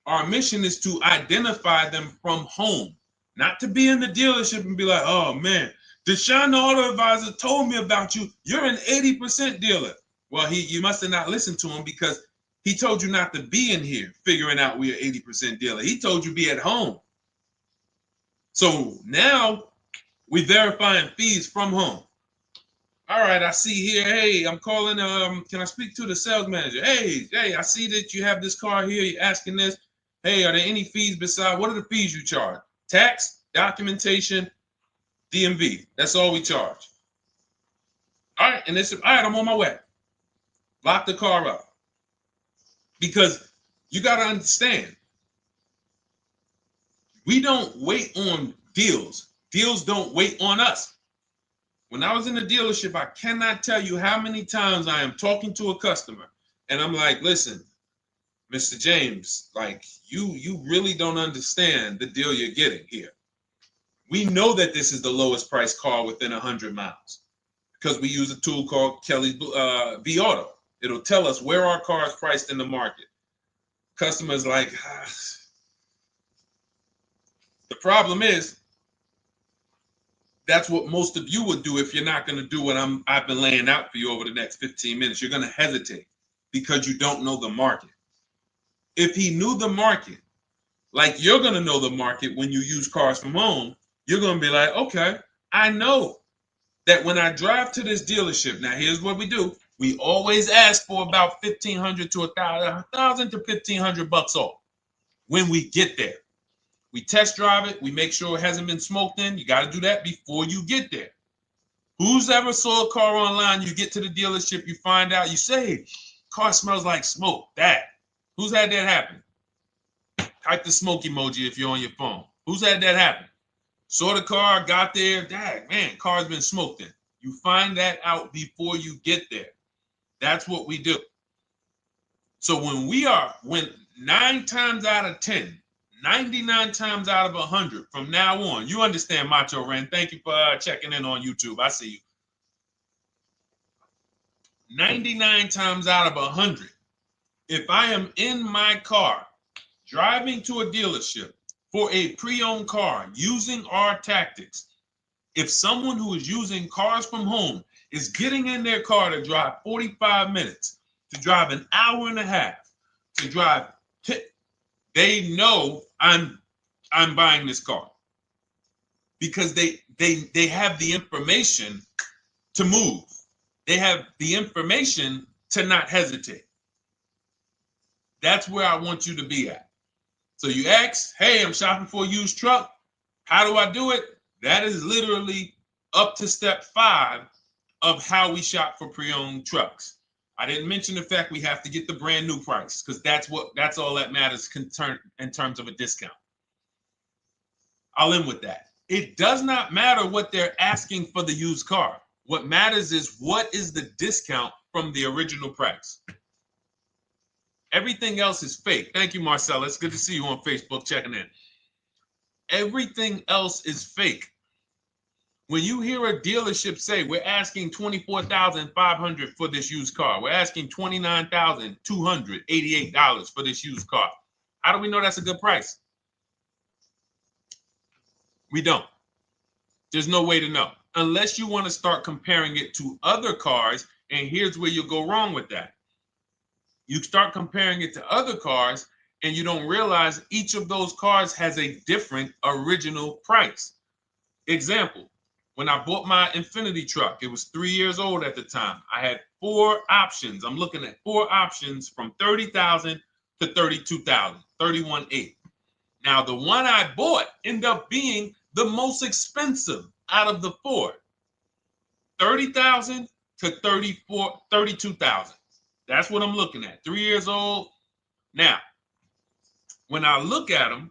Our mission is to identify them from home, not to be in the dealership and be like, oh man, Deshone the Auto Advisor told me about you. You're an 80% dealer. Well, you must have not listened to him because he told you not to be in here figuring out we're 80% dealer. He told you be at home. So now we verifying fees from home. All right, I see here, hey, I'm calling, can I speak to the sales manager? Hey, I see that you have this car here, you're asking this. Hey, are there any fees besides, what are the fees you charge? Tax, documentation, DMV, that's all we charge. All right, and all right, I'm on my way. Lock the car up. Because you got to understand, we don't wait on deals. Deals don't wait on us. When I was in the dealership, I cannot tell you how many times I am talking to a customer and I'm like, listen, Mr. James, like you really don't understand the deal you're getting here. We know that this is the lowest price car within 100 miles because we use a tool called Kelly's V Auto. It'll tell us where our car is priced in the market. Customers like, The problem is, that's what most of you would do if you're not going to do what I've been laying out for you over the next 15 minutes. You're going to hesitate because you don't know the market. If he knew the market, like you're going to know the market when you use cars from home, you're going to be like, okay, I know that when I drive to this dealership, now here's what we do. We always ask for about $1,500 to $1,000 to $1,500 off when we get there. We test drive it. We make sure it hasn't been smoked in. You got to do that before you get there. Who's ever saw a car online? You get to the dealership, you find out, you say, car smells like smoke. Who's had that happen? Type the smoke emoji if you're on your phone. Who's had that happen? Saw the car, got there, man, car's been smoked in. You find that out before you get there. That's what we do. So when 9 times out of 10, 99 times out of 100 from now on, you understand, Macho Ren. Thank you for checking in on YouTube. I see you. 99 times out of 100, if I am in my car driving to a dealership for a pre-owned car using our tactics, if someone who is using cars from home is getting in their car to drive 45 minutes, to drive an hour and a half, to drive they know I'm buying this car because they have the information to move. They have the information to not hesitate. That's where I want you to be at. So you ask, hey, I'm shopping for a used truck. How do I do it? That is literally up to step 5 of how we shop for pre-owned trucks. I didn't mention the fact we have to get the brand new price because that's all that matters in terms of a discount. I'll end with that. It does not matter what they're asking for the used car. What matters is what is the discount from the original price. Everything else is fake. Thank you, Marcella. It's good to see you on Facebook checking in. Everything else is fake. When you hear a dealership say, we're asking $24,500 for this used car, we're asking $29,288 for this used car, how do we know that's a good price? We don't. There's no way to know unless you want to start comparing it to other cars. And here's where you'll go wrong with that. You start comparing it to other cars and you don't realize each of those cars has a different original price. Example, when I bought my Infiniti truck, it was 3 years old at the time. I had 4 options. I'm looking at 4 options from $30,000 to $32,000, $31,800. Now, the one I bought ended up being the most expensive out of the 4. $30,000 to $32,000. That's what I'm looking at. 3 years old. Now, when I look at them,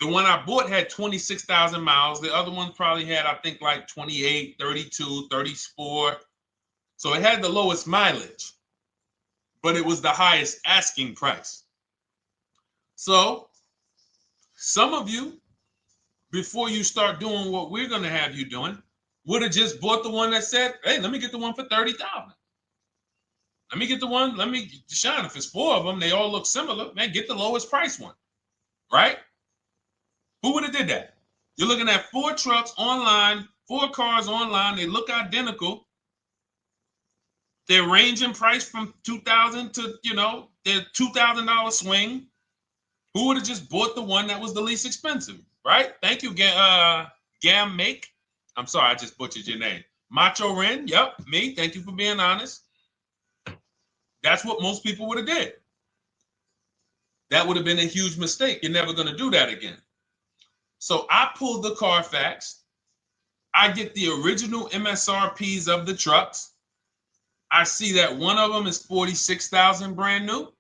the one I bought had 26,000 miles. The other one probably had, I think, like 28, 32, 34. So it had the lowest mileage, but it was the highest asking price. So some of you, before you start doing what we're going to have you doing, would have just bought the one that said, hey, let me get the one for $30,000. Let me get the one, Deshone, if it's 4 of them, they all look similar, man, get the lowest price one, right? Who would have did that? You're looking at 4 trucks online, 4 cars online, they look identical. They range in price from $2,000 to, their $2,000 swing. Who would have just bought the one that was the least expensive, right? Thank you, Gam Make. I'm sorry, I just butchered your name. Macho Ren, yep, me. Thank you for being honest. That's what most people would have did. That would have been a huge mistake. You're never going to do that again. So I pulled the Carfax. I get the original MSRPs of the trucks. I see that one of them is $46,000 brand new.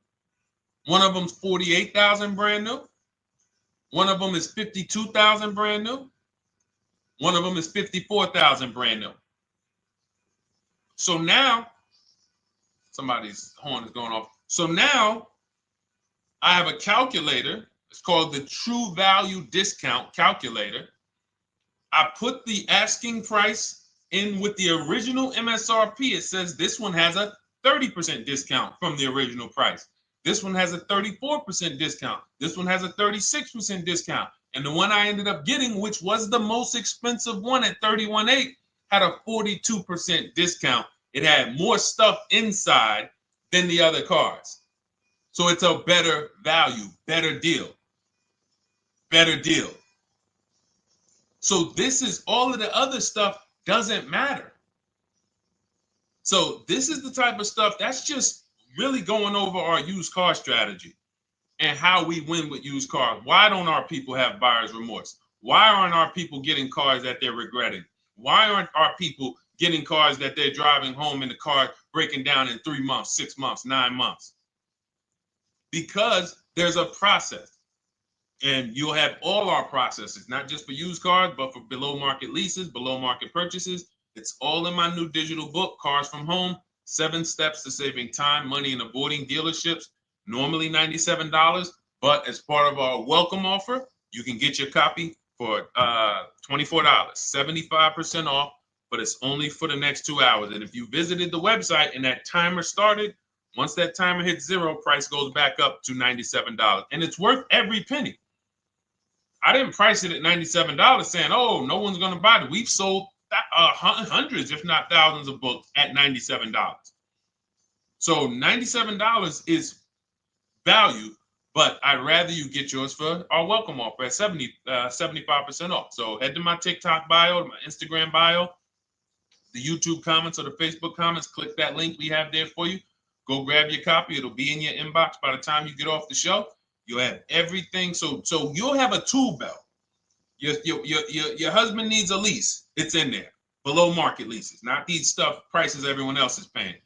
One of them's $48,000 brand new. One of them is $52,000 brand new. One of them is $54,000 brand new. So now, somebody's horn is going off. So now I have a calculator. It's called the True Value Discount Calculator. I put the asking price in with the original MSRP. It says this one has a 30% discount from the original price. This one has a 34% discount. This one has a 36% discount. And the one I ended up getting, which was the most expensive one at $31,800, had a 42% discount. It had more stuff inside than the other cars. So it's a better value, better deal. Better deal. So this is all of the other stuff doesn't matter. So this is the type of stuff that's just really going over our used car strategy and how we win with used cars. Why don't our people have buyer's remorse? Why aren't our people getting cars that they're regretting? Why aren't our people getting cars that they're driving home and the car breaking down in 3 months, 6 months, 9 months? Because there's a process. And you'll have all our processes, not just for used cars, but for below market leases, below market purchases. It's all in my new digital book, Cars from Home, 7 Steps to Saving Time, Money, and Avoiding Dealerships. Normally $97, but as part of our welcome offer, you can get your copy for $24, 75% off, but it's only for the next 2 hours. And if you visited the website and that timer started, once that timer hits 0, price goes back up to $97. And it's worth every penny. I didn't price it at $97 saying, oh, no one's going to buy it. We've sold hundreds, if not thousands of books at $97. So $97 is value, But I'd rather you get yours for our welcome offer at 75% off. So head to my TikTok bio, my Instagram bio, the YouTube comments or the Facebook comments. Click that link we have there for you. Go grab your copy. It'll be in your inbox by the time you get off the show. You'll have everything. So you'll have a tool belt. Your husband needs a lease. It's in there. Below market leases, not these stuff prices everyone else is paying.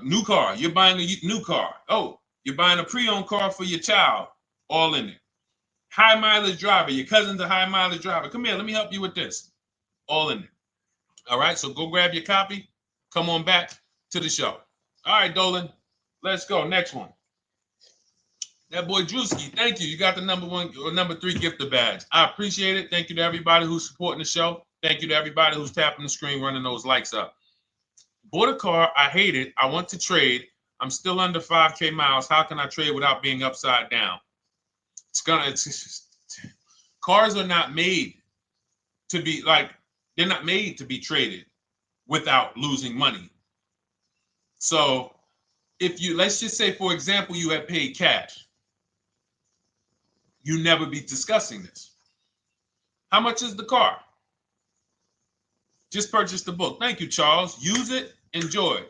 New car. You're buying a new car. Oh, you're buying a pre-owned car for your child. All in there. High mileage driver. Your cousin's a high mileage driver. Come here. Let me help you with this. All in there. All right. So go grab your copy. Come on back to the show. All right, Dolan. Let's go. Next one. That boy Drewski, thank you. You got the number 1 or number 3 gifter badge. I appreciate it. Thank you to everybody who's supporting the show. Thank you to everybody who's tapping the screen, running those likes up. Bought a car. I hate it. I want to trade. I'm still under 5K miles. How can I trade without being upside down? Cars are not made to be they're not made to be traded without losing money. So let's just say, for example, you had paid cash. You never be discussing this. How much is the car? Just purchase the book. Thank you, Charles. Use it. Enjoy.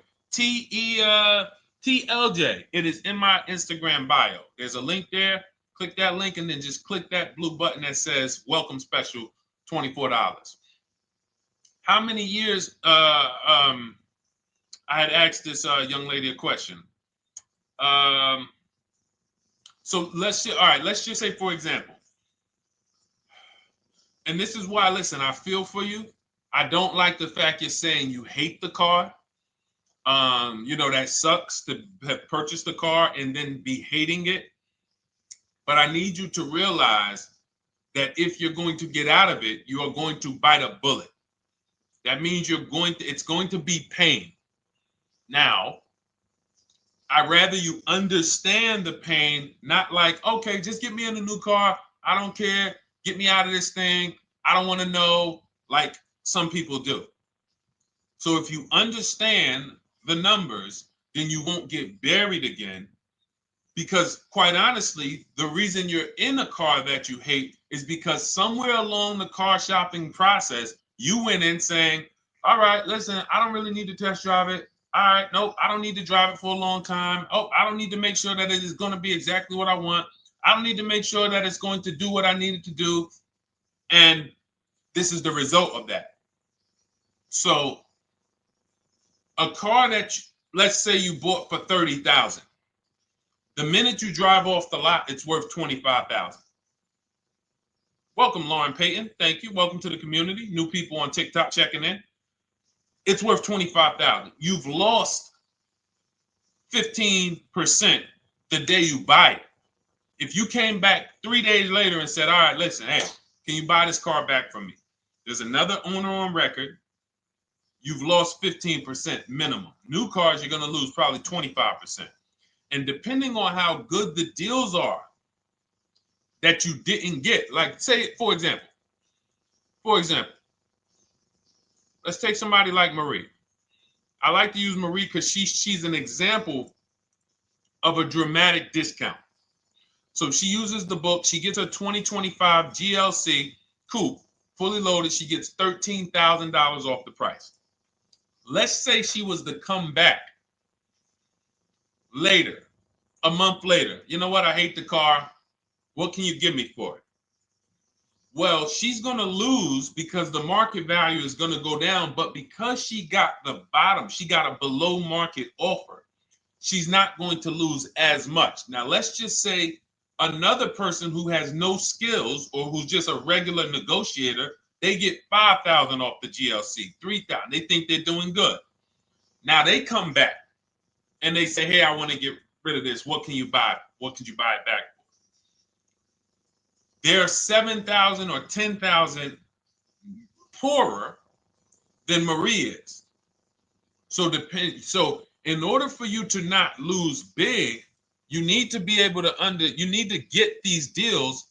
TLJ. It is in my Instagram bio. There's a link there. Click that link and then just click that blue button that says welcome special, $24. How many years? I had asked this young lady a question. So let's just say, for example, and this is why, listen, I feel for you. I don't like the fact you're saying you hate the car. That sucks to have purchased the car and then be hating it. But I need you to realize that if you're going to get out of it, you are going to bite a bullet. That means it's going to be pain. Now, I'd rather you understand the pain, not like, okay, just get me in a new car. I don't care. Get me out of this thing. I don't want to know, like some people do. So if you understand the numbers, then you won't get buried again. Because quite honestly, the reason you're in a car that you hate is because somewhere along the car shopping process, you went in saying, all right, listen, I don't really need to test drive it. All right, nope, I don't need to drive it for a long time. Oh, I don't need to make sure that it is going to be exactly what I want. I don't need to make sure that it's going to do what I need it to do. And this is the result of that. So a car that, let's say you bought for $30,000. The minute you drive off the lot, it's worth $25,000. Welcome, Lauren Payton. Thank you. Welcome to the community. New people on TikTok checking in. It's worth $25,000. You've lost 15% the day you buy it. If you came back 3 days later and said, all right, listen, hey, can you buy this car back from me? There's another owner on record. You've lost 15% minimum. New cars, you're going to lose probably 25%. And depending on how good the deals are that you didn't get, like say, for example, let's take somebody like Marie. I like to use Marie because she's an example of a dramatic discount. So she uses the book. She gets her 2025 GLC coupe, fully loaded. She gets $13,000 off the price. Let's say she was to come back later, a month later. You know what? I hate the car. What can you give me for it? Well, she's going to lose because the market value is going to go down. But because she got the bottom, she got a below market offer, she's not going to lose as much. Now, let's just say another person who has no skills or who's just a regular negotiator, they get $5,000 off the GLC, $3,000. They think they're doing good. Now they come back and they say, hey, I want to get rid of this. What can you buy? What could you buy it back for? They're 7,000 or 10,000 poorer than Marie is. So in order for you to not lose big, you need to be able to you need to get these deals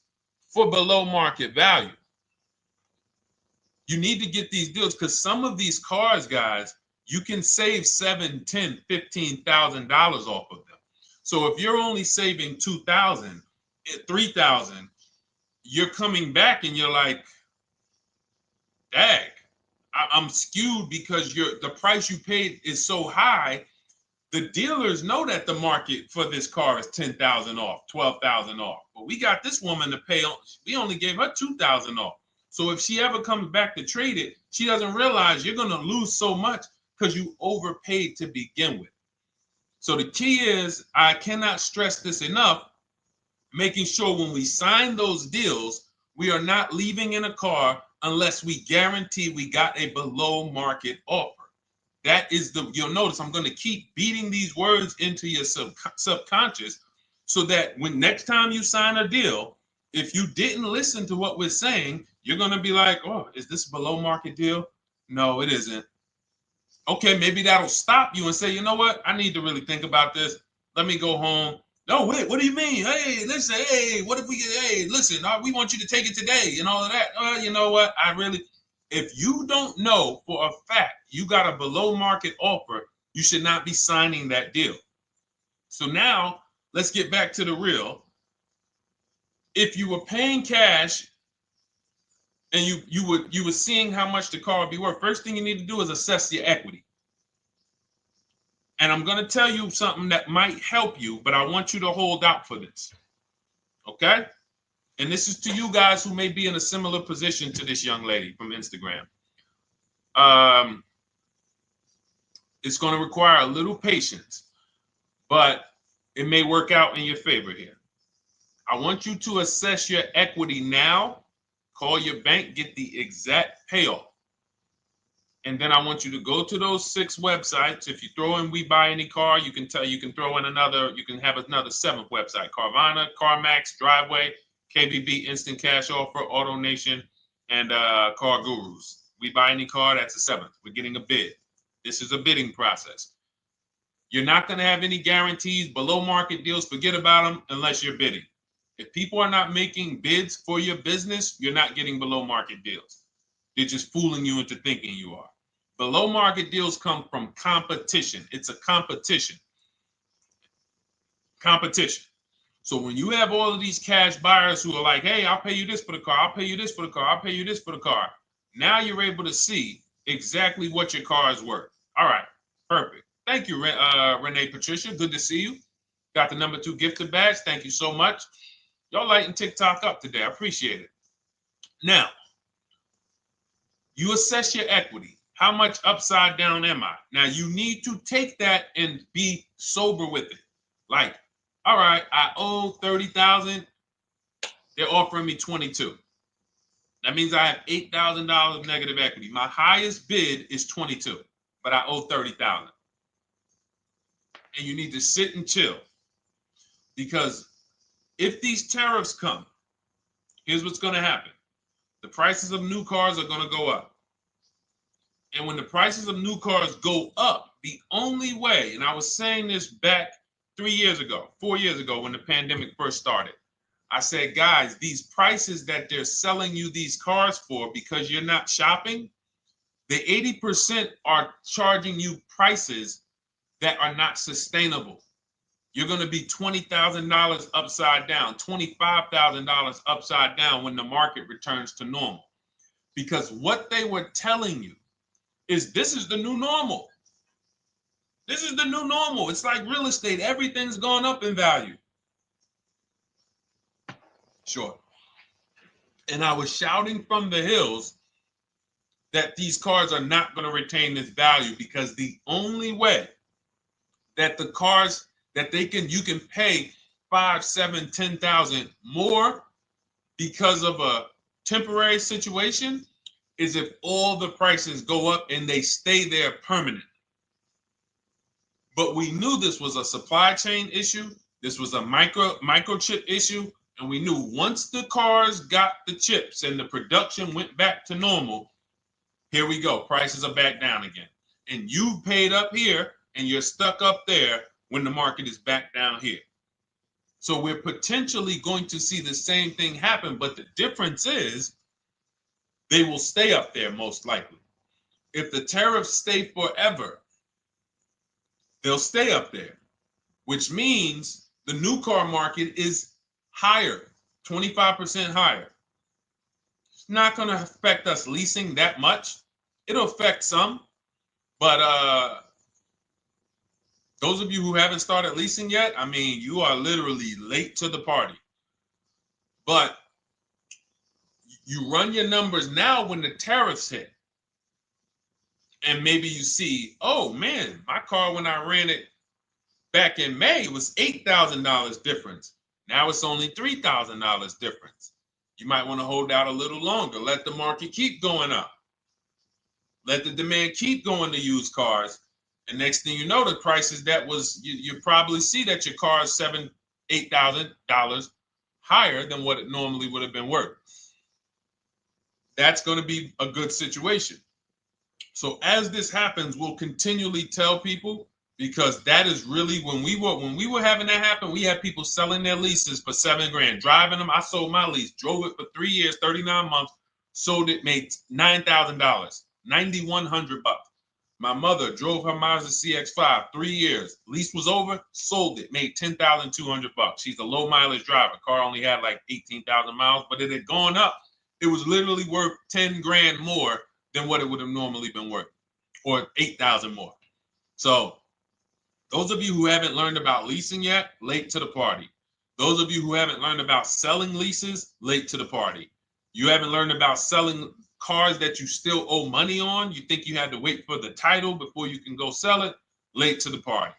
for below market value. You need to get these deals because some of these cars, guys, you can save $7,000, $10,000, $15,000 off of them. So if you're only saving 2,000, 3,000, you're coming back and you're like, dag, I'm skewed because the price you paid is so high. The dealers know that the market for this car is 10,000 off, 12,000 off. But we got this woman to pay, we only gave her 2,000 off. So if she ever comes back to trade it, she doesn't realize you're going to lose so much because you overpaid to begin with. So the key is, I cannot stress this enough, making sure when we sign those deals, we are not leaving in a car unless we guarantee we got a below market offer. That is you'll notice I'm going to keep beating these words into your subconscious so that when next time you sign a deal, if you didn't listen to what we're saying, you're going to be like, oh, is this a below market deal? No, it isn't. Okay, maybe that'll stop you and say, you know what? I need to really think about this. Let me go home. No, wait, what do you mean? Hey, listen, hey, what if we get, hey, listen, we want you to take it today and all of that. You know what? If you don't know for a fact you got a below market offer, you should not be signing that deal. So now let's get back to the real. If you were paying cash and you were seeing how much the car would be worth, first thing you need to do is assess your equity. And I'm going to tell you something that might help you, but I want you to hold out for this. Okay? And this is to you guys who may be in a similar position to this young lady from Instagram. It's going to require a little patience, but it may work out in your favor here. I want you to assess your equity now, call your bank, get the exact payoff. And then I want you to go to those 6 websites. If you throw in We Buy Any Car, you can throw in you can have another 7th website: Carvana, CarMax, Driveway, KBB, Instant Cash Offer, AutoNation, and Car Gurus. We Buy Any Car, that's the 7th. We're getting a bid. This is a bidding process. You're not going to have any guarantees, below market deals, forget about them unless you're bidding. If people are not making bids for your business, you're not getting below market deals. They're just fooling you into thinking you are. Below market deals come from competition. It's a competition. Competition. So when you have all of these cash buyers who are like, hey, I'll pay you this for the car, I'll pay you this for the car, I'll pay you this for the car. Now you're able to see exactly what your car is worth. All right, perfect. Thank you, Renee Patricia. Good to see you. Got the number 2 gifted badge. Thank you so much. Y'all lighting TikTok up today. I appreciate it. Now, you assess your equity. How much upside down am I? Now, you need to take that and be sober with it. Like, all right, I owe 30,000. They're offering me 22. That means I have $8,000 of negative equity. My highest bid is 22, but I owe 30,000. And you need to sit and chill, because if these tariffs come, here's what's going to happen. The prices of new cars are going to go up. And when the prices of new cars go up, the only way, and I was saying this back 4 years ago, when the pandemic first started, I said, guys, these prices that they're selling you these cars for because you're not shopping, the 80% are charging you prices that are not sustainable. You're going to be $20,000 upside down, $25,000 upside down when the market returns to normal. Because what they were telling you is this is the new normal. This is the new normal. It's like real estate. Everything's gone up in value. Sure. And I was shouting from the hills that these cars are not going to retain this value, because the only way that the cars that you can pay 5, 7, 10,000 more because of a temporary situation is if all the prices go up and they stay there permanently. But we knew this was a supply chain issue. This was a microchip issue. And we knew once the cars got the chips and the production went back to normal, here we go. Prices are back down again. And you paid up here and you're stuck up there when the market is back down here. So we're potentially going to see the same thing happen, but the difference is they will stay up there most likely. If the tariffs stay forever, they'll stay up there. which means the new car market is higher, 25% higher. It's not going to affect us leasing that much. It'll affect some, but those of you who haven't started leasing yet, I mean, you are literally late to the party. But you run your numbers now when the tariffs hit. And maybe you see, oh man, my car when I ran it back in May was $8,000 difference. Now it's only $3,000 difference. You might want to hold out a little longer. Let the market keep going up. Let the demand keep going to used cars. And next thing you know, the prices that was, you probably see that your car is $7,000, $8,000 higher than what it normally would have been worth. That's going to be a good situation. So as this happens, we'll continually tell people, because that is really when we were having that happen, we had people selling their leases for $7,000, driving them. I sold my lease, drove it for 3 years, 39 months, sold it, made $9,000, $9,100. My mother drove her Mazda CX-5, 3 years, lease was over, sold it, made $10,200. She's a low mileage driver. Car only had like 18,000 miles, but it had gone up. It was literally worth $10,000 more than what it would have normally been worth, or 8,000 more. So those of you who haven't learned about leasing yet, late to the party. Those of you who haven't learned about selling leases, late to the party. You haven't learned about selling cars that you still owe money on. You think you had to wait for the title before you can go sell it, late to the party.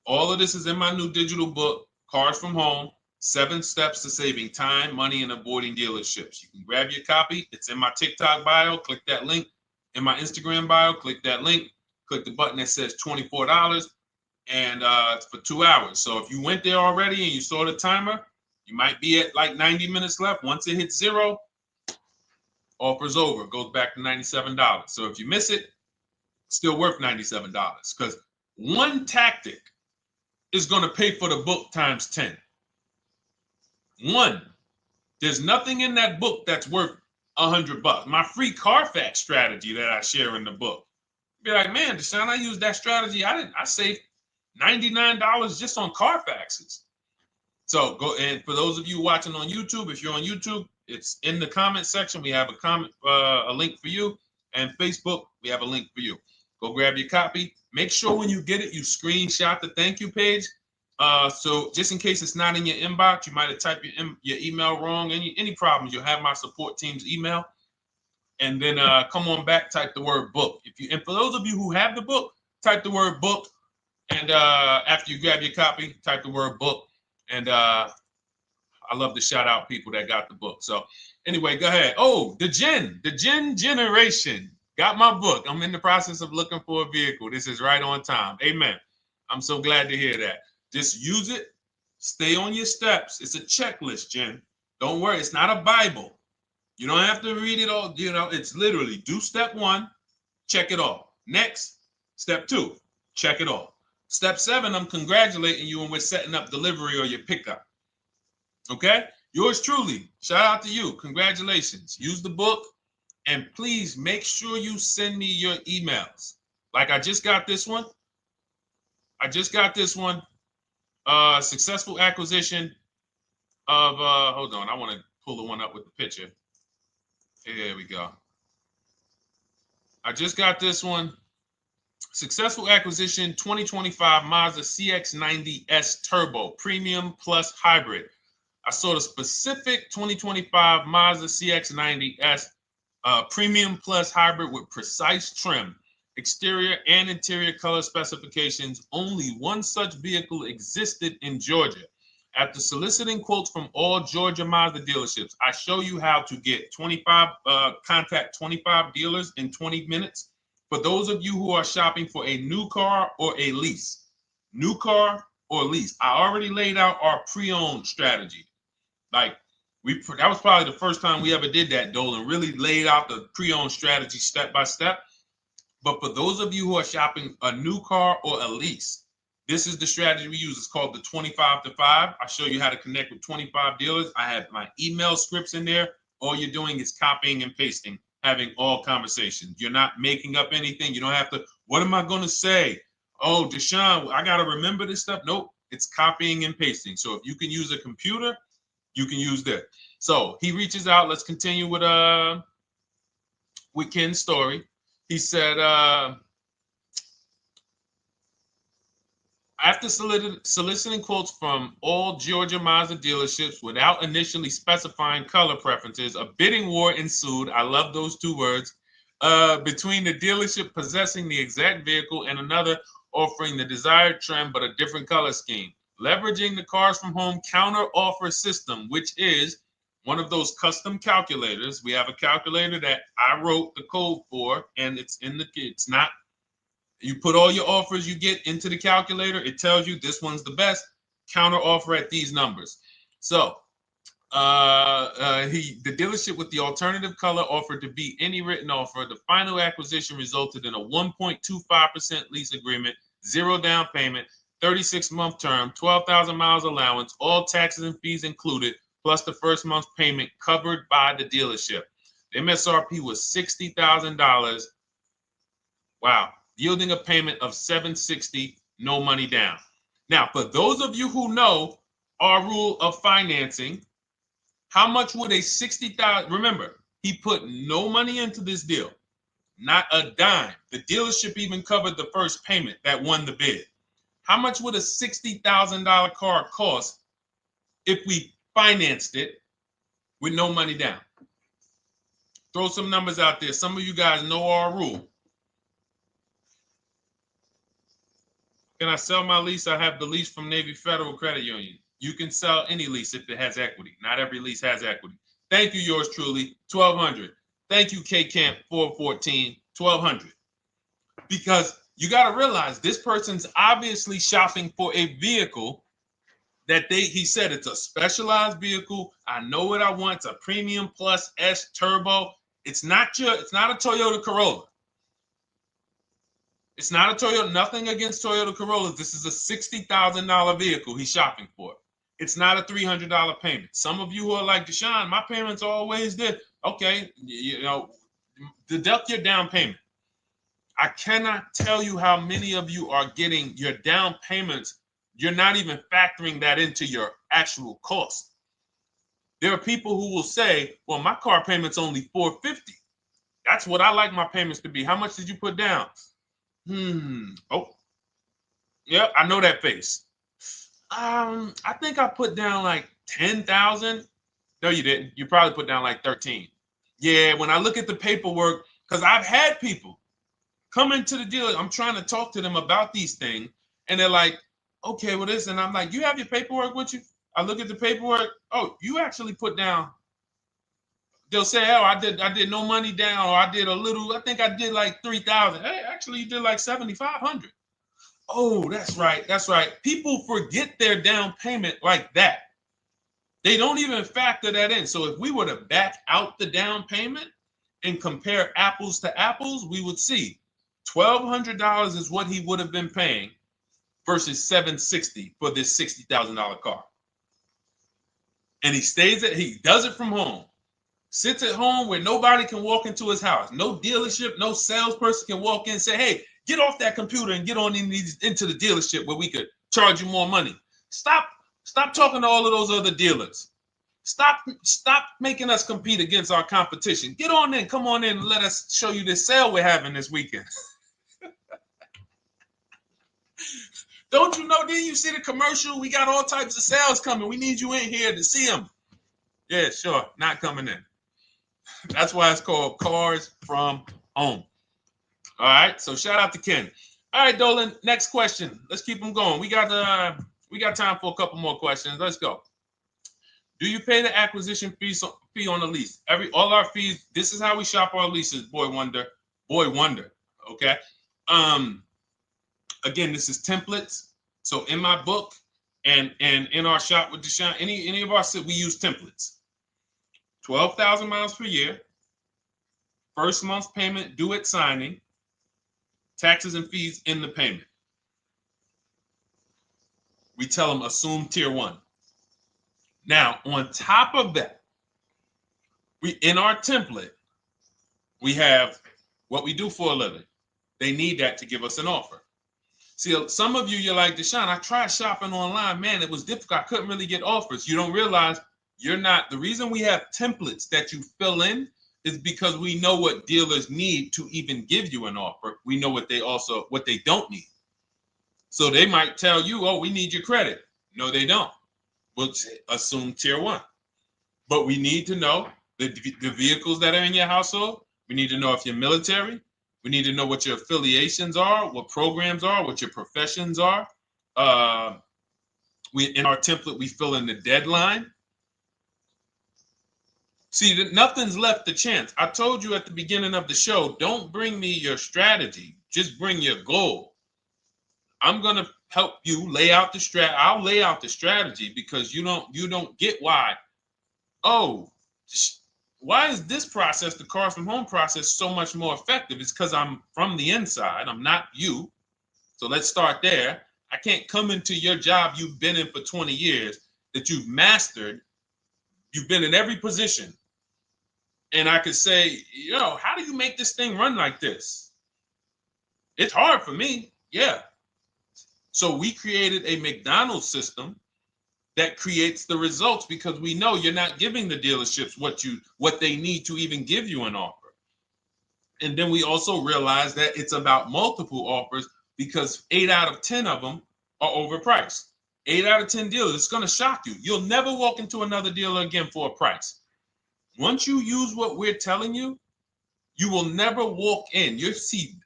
All of this is in my new digital book, Cars from Home, 7 Steps to Saving Time, Money, and Avoiding Dealerships. You can grab your copy. It's in my TikTok bio. Click that link. In my Instagram bio, click that link. Click the button that says $24, and it's for 2 hours. So if you went there already and you saw the timer, you might be at like 90 minutes left. Once it hits 0, offer's over. It goes back to $97. So if you miss it, it's still worth $97, because one tactic is going to pay for the book times 10. One, there's nothing in that book that's worth $100. My free Carfax strategy that I share in the book. Be like, man, Deshone, I used that strategy. I saved $99 just on Carfaxes. So go, and for those of you watching on YouTube, if you're on YouTube, it's in the comment section. We have a link for you, and Facebook, we have a link for you. Go grab your copy. Make sure when you get it, you screenshot the thank you page. So just in case it's not in your inbox, you might have typed your email wrong. Any problems, you'll have my support team's email. And then come on back, type the word book. And for those of you who have the book, type the word book. And after you grab your copy, type the word book. And I love to shout out people that got the book. So anyway, go ahead. Oh, the Gen Generation got my book. I'm in the process of looking for a vehicle. This is right on time. Amen. I'm so glad to hear that. Just use it. Stay on your steps. It's a checklist, Jen. Don't worry. It's not a Bible. You don't have to read it all. You know, it's literally do step 1, check it off. Next, step 2, check it off. Step 7, I'm congratulating you and we're setting up delivery or your pickup. Okay? Yours truly. Shout out to you. Congratulations. Use the book, and please make sure you send me your emails. Like I just got this one. Successful acquisition of, hold on. I want to pull the one up with the picture. There we go. I just got this one. Successful acquisition 2025 Mazda CX-90S Turbo Premium Plus Hybrid. I saw the specific 2025 Mazda CX-90S Premium Plus Hybrid with precise trim, exterior and interior color specifications. Only one such vehicle existed in Georgia. After soliciting quotes from all Georgia Mazda dealerships, I show you how to get contact 25 dealers in 20 minutes. For those of you who are shopping for a new car or a lease, new car or lease, I already laid out our pre-owned strategy. Like that was probably the first time we ever did that, Dolan, really laid out the pre-owned strategy step by step. But for those of you who are shopping a new car or a lease, this is the strategy we use. It's called the 25 to 5. I show you how to connect with 25 dealers. I have my email scripts in there. All you're doing is copying and pasting, having all conversations. You're not making up anything. You don't have to, what am I going to say? Oh, Deshone, I got to remember this stuff. Nope, it's copying and pasting. So if you can use a computer, you can use that. So he reaches out. Let's continue with Ken's story. He said, after soliciting quotes from all Georgia Mazda dealerships without initially specifying color preferences, a bidding war ensued. I love those two words. Between the dealership possessing the exact vehicle and another offering the desired trim but a different color scheme. Leveraging the Cars from Home counter offer system, which is one of those custom calculators. We have a calculator that I wrote the code for, and it's not. You put all your offers you get into the calculator. It tells you this one's the best. Counter offer at these numbers. So the dealership with the alternative color offered to beat any written offer. The final acquisition resulted in a 1.25% lease agreement, 0 down payment, 36-month term, 12,000 miles allowance, all taxes and fees included, plus the first month's payment covered by the dealership. The MSRP was $60,000. Wow. Yielding a payment of $760, no money down. Now, for those of you who know our rule of financing, how much would a $60,000? Remember, he put no money into this deal, not a dime. The dealership even covered the first payment that won the bid. How much would a $60,000 car cost if we financed it with no money down? Throw some numbers out there. Some of you guys know our rule. Can I sell my lease? I have the lease from Navy Federal Credit Union. You can sell any lease if it has equity. Not every lease has equity. Thank you, yours truly, 1200. Thank you, K Camp 414, 1200. Because you got to realize this person's obviously shopping for a vehicle that he said it's a specialized vehicle. I know what I want. It's a premium plus S turbo. It's not a Toyota Corolla. It's not a Toyota, nothing against Toyota Corollas. This is a $60,000 vehicle he's shopping for. It's not a $300 payment. Some of you who are like, Deshone, my payments are always there. Okay, deduct your down payment. I cannot tell you how many of you are getting your down payments. You're not even factoring that into your actual cost. There are people who will say, well, my car payment's only $450. That's what I like my payments to be. How much did you put down? Oh, yep, I know that face. I think I put down like 10,000. No, you didn't. You probably put down like 13. Yeah, when I look at the paperwork, because I've had people come into the dealer. I'm trying to talk to them about these things, and they're like, okay, well, this, and I'm like, you have your paperwork with you? I look at the paperwork. Oh, you actually put down. They'll say, oh, I did no money down, or I did a little, I think I did like 3,000. Hey, actually you did like 7,500. Oh, that's right. People forget their down payment like that. They don't even factor that in. So if we were to back out the down payment and compare apples to apples, we would see $1,200 is what he would have been paying versus $760 for this $60,000 car. And he does it from home. Sits at home where nobody can walk into his house. No dealership, no salesperson can walk in and say, hey, get off that computer and get on into the dealership where we could charge you more money. Stop talking to all of those other dealers. Stop making us compete against our competition. Get on in, come on in and let us show you this sale we're having this weekend. Don't you know, didn't you see the commercial? We got all types of sales coming. We need you in here to see them. Yeah, sure, not coming in. That's why it's called Cars from Home. All right, so shout out to Ken. All right, Dolan, next question. Let's keep them going. We got time for a couple more questions. Let's go. Do you pay the acquisition fee on the lease? All our fees. This is how we shop our leases. Boy wonder. Okay. Again, this is templates. So in my book and in our shop with Deshone, any of our we use templates. 12,000 miles per year. First month's payment due at signing. Taxes and fees in the payment. We tell them assume tier 1. Now, on top of that, in our template, we have what we do for a living. They need that to give us an offer. See, some of you, you're like, Deshone, I tried shopping online. Man, it was difficult. I couldn't really get offers. You don't realize you're not. The reason we have templates that you fill in is because we know what dealers need to even give you an offer. We know what they don't need. So they might tell you, oh, we need your credit. No, they don't. We'll assume tier 1. But we need to know the vehicles that are in your household. We need to know if you're military. We need to know what your affiliations are, what programs are, what your professions are. In our template, we fill in the deadline. See, nothing's left to chance. I told you at the beginning of the show, don't bring me your strategy. Just bring your goal. I'm going to help you lay out the I'll lay out the strategy because you don't get why. Oh, why is this process, the Cars from Home process, so much more effective? It's because I'm from the inside. I'm not you. So let's start there. I can't come into your job you've been in for 20 years, that you've mastered. You've been in every position. And I could say, how do you make this thing run like this? It's hard for me. Yeah. So we created a McDonald's system that creates the results because we know you're not giving the dealerships what they need to even give you an offer. And then we also realize that it's about multiple offers because 8 out of 10 of them are overpriced. 8 out of 10 dealers, it's going to shock you. You'll never walk into another dealer again for a price. Once you use what we're telling you, you will never walk in. You'll see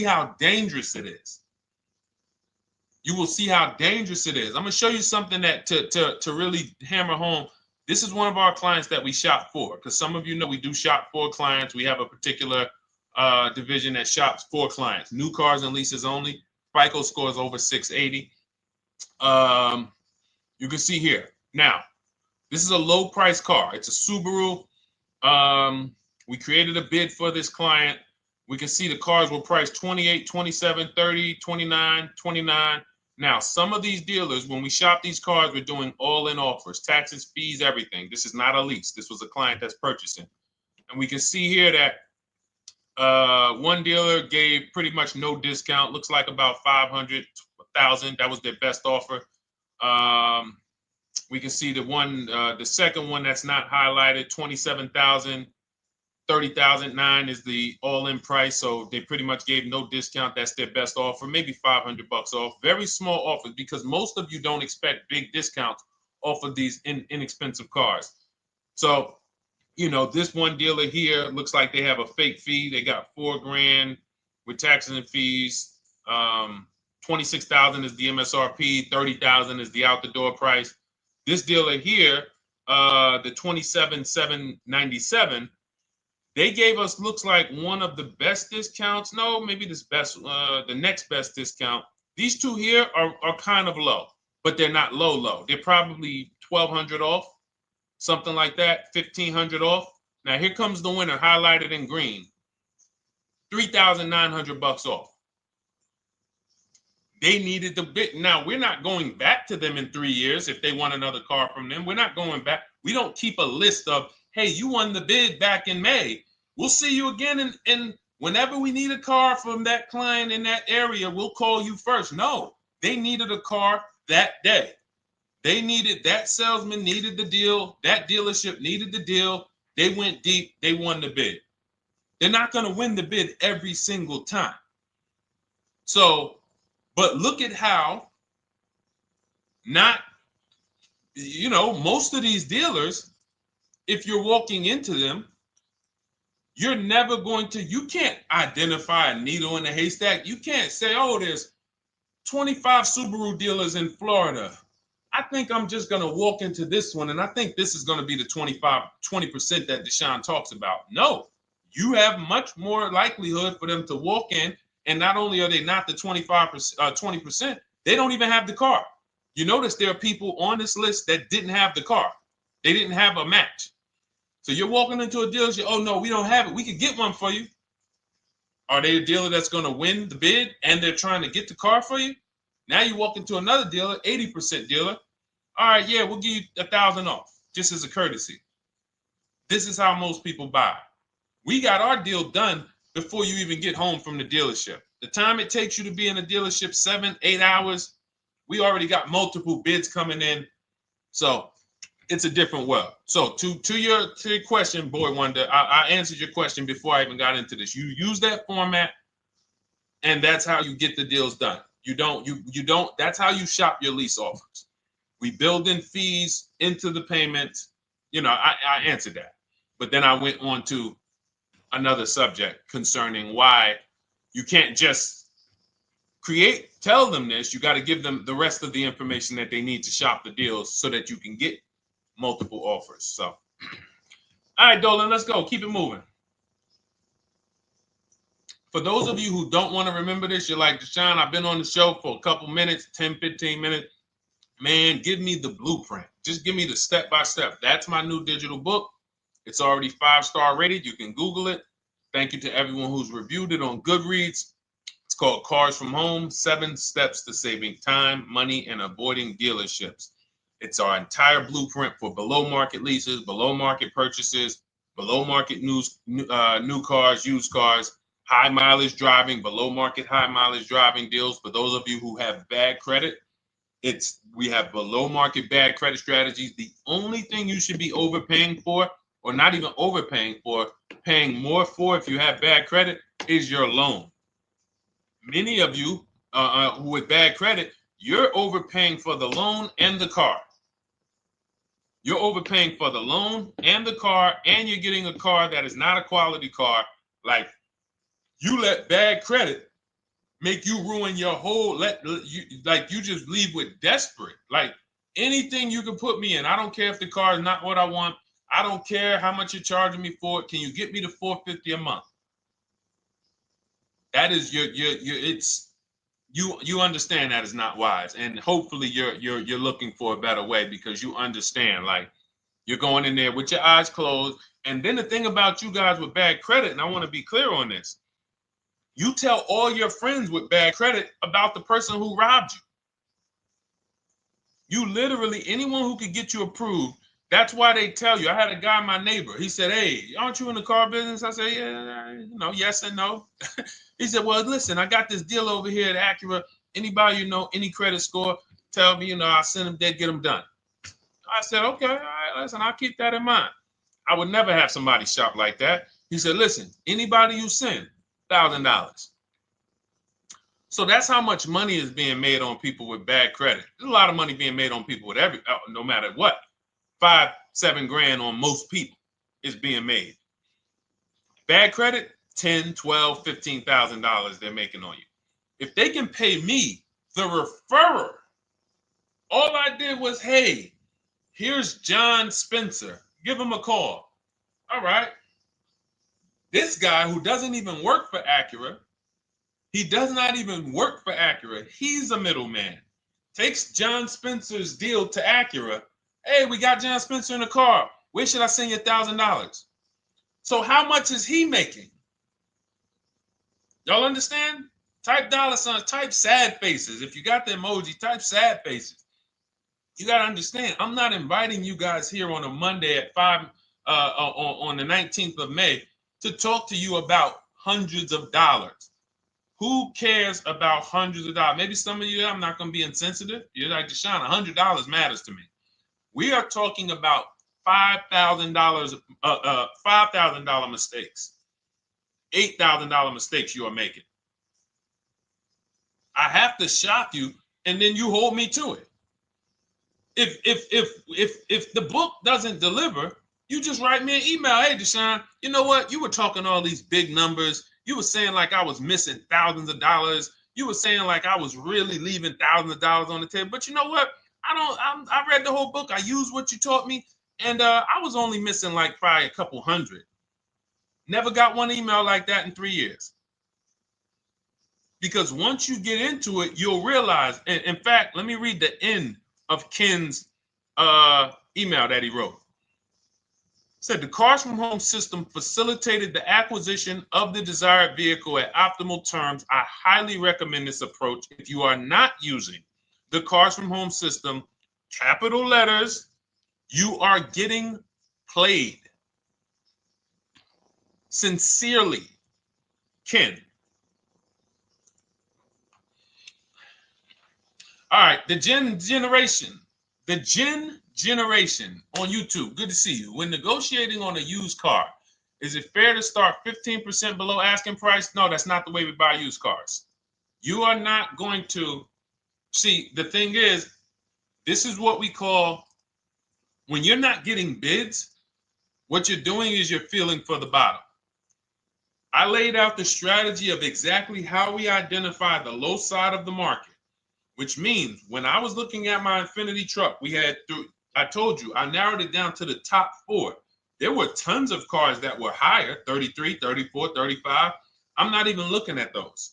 how dangerous it is. You will see how dangerous it is. I'm going to show you something that to really hammer home. This is one of our clients that we shop for, because some of you know we do shop for clients. We have a particular division that shops for clients. New cars and leases only. FICO score is over 680. You can see here. Now, this is a low price car. It's a Subaru. We created a bid for this client. We can see the cars were priced 28, 27, 30, 29, 29. Now, some of these dealers, when we shop these cars, we're doing all-in offers, taxes, fees, everything. This is not a lease. This was a client that's purchasing. And we can see here that one dealer gave pretty much no discount. Looks like about 500, 1,000. That was their best offer. We can see the second one that's not highlighted, 27,000. 30,009 is the all-in price, so they pretty much gave no discount. That's their best offer, maybe $500 off. Very small offers because most of you don't expect big discounts off of these inexpensive cars. So, this one dealer here looks like they have a fake fee. They got $4,000 with taxes and fees. 26,000 is the MSRP. 30,000 is the out the door price. This dealer here, the 27,797. They gave us, looks like, one of the best discounts. No, maybe the next best discount. These two here are kind of low, but they're not low. They're probably 1,200 off, something like that, 1,500 off. Now here comes the winner, highlighted in green, 3,900 off. They needed the bid. Now we're not going back to them in 3 years if they want another car from them. We're not going back. We don't keep a list of, hey, you won the bid back in May. We'll see you again. And whenever we need a car from that client in that area, we'll call you first. No, they needed a car that day. That salesman needed the deal. That dealership needed the deal. They went deep. They won the bid. They're not going to win the bid every single time. So, but look at how most of these dealers, if you're walking into them, you're never you can't identify a needle in the haystack. You can't say, oh, there's 25 Subaru dealers in Florida. I think I'm just going to walk into this one, and I think this is going to be the 20% that Deshone talks about. No, you have much more likelihood for them to walk in, and not only are they not the 20%, they don't even have the car. You notice there are people on this list that didn't have the car. They didn't have a match. So you're walking into a dealership, oh, no, we don't have it. We could get one for you. Are they a dealer that's going to win the bid and they're trying to get the car for you? Now you walk into another dealer, 80% dealer. All right, yeah, we'll give you 1,000 off, just as a courtesy. This is how most people buy. We got our deal done before you even get home from the dealership. The time it takes you to be in a dealership, 7-8 hours, we already got multiple bids coming in. So it's a different world. So to your question, Boy Wonder, I answered your question before I even got into this. You use that format, and that's how you get the deals done. You don't, that's how you shop your lease offers. We build in fees into the payments. You know, I answered that. But then I went on to another subject concerning why you can't just tell them this. You got to give them the rest of the information that they need to shop the deals so that you can get multiple offers. So, all right, Dolan, let's go. Keep it moving. For those of you who don't want to remember this, you're like, Deshone, I've been on the show for a couple minutes, 10, 15 minutes. Man, give me the blueprint. Just give me the step-by-step. That's my new digital book. It's already 5-star rated. You can Google it. Thank you to everyone who's reviewed it on Goodreads. It's called Cars from Home, 7 Steps to Saving Time, Money, and Avoiding Dealerships. It's our entire blueprint for below market leases, below market purchases, below market new cars, used cars, high mileage driving, below market high mileage driving deals. For those of you who have bad credit, we have below market bad credit strategies. The only thing you should be overpaying for, or not even overpaying for, paying more for if you have bad credit, is your loan. Many of you with bad credit, you're overpaying for the loan and the car. You're overpaying for the loan and the car, and you're getting a car that is not a quality car. Like, you let bad credit make you ruin your whole, you just leave with desperate. Like, anything you can put me in. I don't care if the car is not what I want. I don't care how much you're charging me for it. Can you get me to $450 a month? That is you understand that is not wise. And hopefully you're looking for a better way, because you understand, like, you're going in there with your eyes closed. And then the thing about you guys with bad credit, and I want to be clear on this, you tell all your friends with bad credit about the person who robbed you. You literally, anyone who could get you approved, that's why they tell you. I had a guy, my neighbor, he said, hey, aren't you in the car business? I said, yeah, yes and no. He said, well, listen, I got this deal over here at Acura. Anybody you know, any credit score, tell me, I'll send them there, get them done. I said, okay, all right, listen, I'll keep that in mind. I would never have somebody shop like that. He said, listen, anybody you send, $1,000. So that's how much money is being made on people with bad credit. There's a lot of money being made on people with no matter what. 5-7 grand on most people is being made. Bad credit, $10,000, $12,000, $15,000 they're making on you. If they can pay me, the referrer, all I did was, hey, here's John Spencer. Give him a call. All right. This guy who doesn't even work for Acura, he does not even work for Acura. He's a middleman. Takes John Spencer's deal to Acura. Hey, we got John Spencer in the car. Where should I send you $1,000? So how much is he making? Y'all understand? Type dollar signs, type sad faces. If you got the emoji, type sad faces. You got to understand, I'm not inviting you guys here on a Monday at 5 on the 19th of May to talk to you about hundreds of dollars. Who cares about hundreds of dollars? Maybe some of you, I'm not going to be insensitive. You're like, Deshone, $100 matters to me. We are talking about $5,000 mistakes, $8,000 mistakes you are making. I have to shock you, and then you hold me to it. If the book doesn't deliver, you just write me an email. Hey, Deshone, you know what? You were talking all these big numbers. You were saying like I was missing thousands of dollars. You were saying like I was really leaving thousands of dollars on the table. But you know what? I read the whole book. I used what you taught me. And I was only missing like probably a couple hundred. Never got one email like that in 3 years. Because once you get into it, you'll realize. And in fact, let me read the end of Ken's email that he wrote. Said the Cars from Home system facilitated the acquisition of the desired vehicle at optimal terms. I highly recommend this approach. If you are not using the Cars from Home system, capital letters, you are getting played. Sincerely, Ken. All right, the Gen Generation on YouTube. Good to see you. When negotiating on a used car, is it fair to start 15% below asking price? No, that's not the way we buy used cars. You are not going to see. The thing is, this is what we call, when you're not getting bids, what you're doing is you're feeling for the bottom. I laid out the strategy of exactly how we identify the low side of the market, which means when I was looking at my Infinity truck, I told you, I narrowed it down to the top 4. There were tons of cars that were higher, 33, 34, 35. I'm not even looking at those.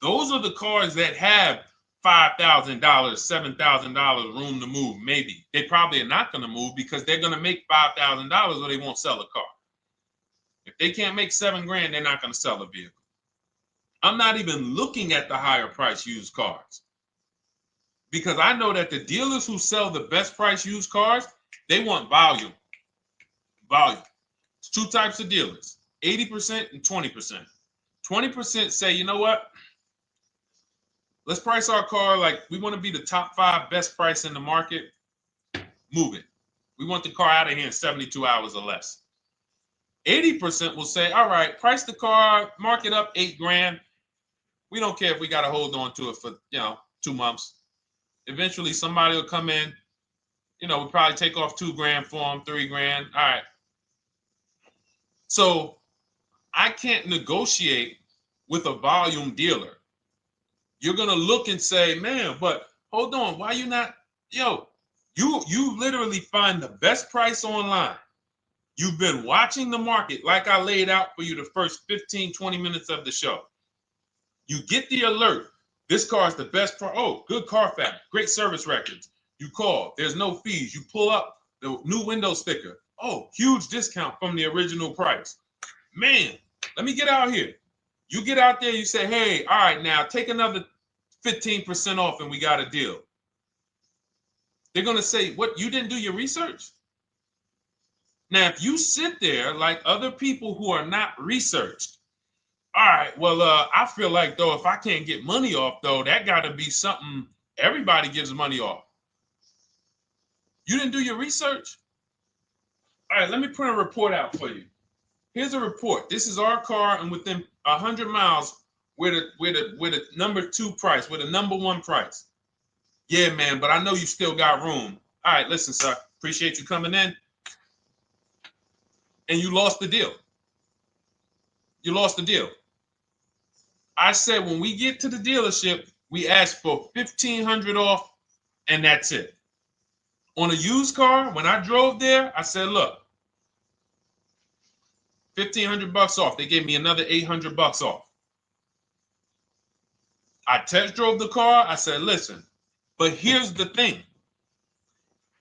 Those are the cars that have $5,000, $7,000 room to move. Maybe they probably are not going to move because they're going to make $5,000 or they won't sell a car. If they can't make $7,000, they're not going to sell a vehicle. I'm not even looking at the higher price used cars because I know that the dealers who sell the best price used cars, they want volume. Volume. It's 2 types of dealers, 80% and 20%. 20% say, you know what? Let's price our car like we want to be the top 5 best price in the market. Move it. We want the car out of here in 72 hours or less. 80% will say, all right, price the car, mark it up $8,000. We don't care if we got to hold on to it for 2 months. Eventually, somebody will come in. We'll probably take off $2,000 for them, $3,000. All right. So I can't negotiate with a volume dealer. You're gonna look and say, man, but hold on, why you not? You literally find the best price online. You've been watching the market like I laid out for you the first 15, 20 minutes of the show. You get the alert. This car is the best price. Oh, good Carfax, great service records. You call, there's no fees. You pull up the new window sticker. Oh, huge discount from the original price. Man, let me get out here. You get out there, you say, hey, all right, now take another 15% off and we got a deal. They're going to say, what, you didn't do your research? Now, if you sit there like other people who are not researched, all right, well, I feel like, though, if I can't get money off, though, that got to be something everybody gives money off. You didn't do your research? All right, let me print a report out for you. Here's a report. This is our car, and within 100 miles, we're the number 2 price, we're the number 1 price. Yeah, man, but I know you still got room. All right, listen, sir, appreciate you coming in. And you lost the deal. You lost the deal. I said when we get to the dealership, we ask for $1,500 off, and that's it. On a used car, when I drove there, I said, look, $1,500 off. They gave me another $800 off. I test drove the car. I said, listen, but here's the thing.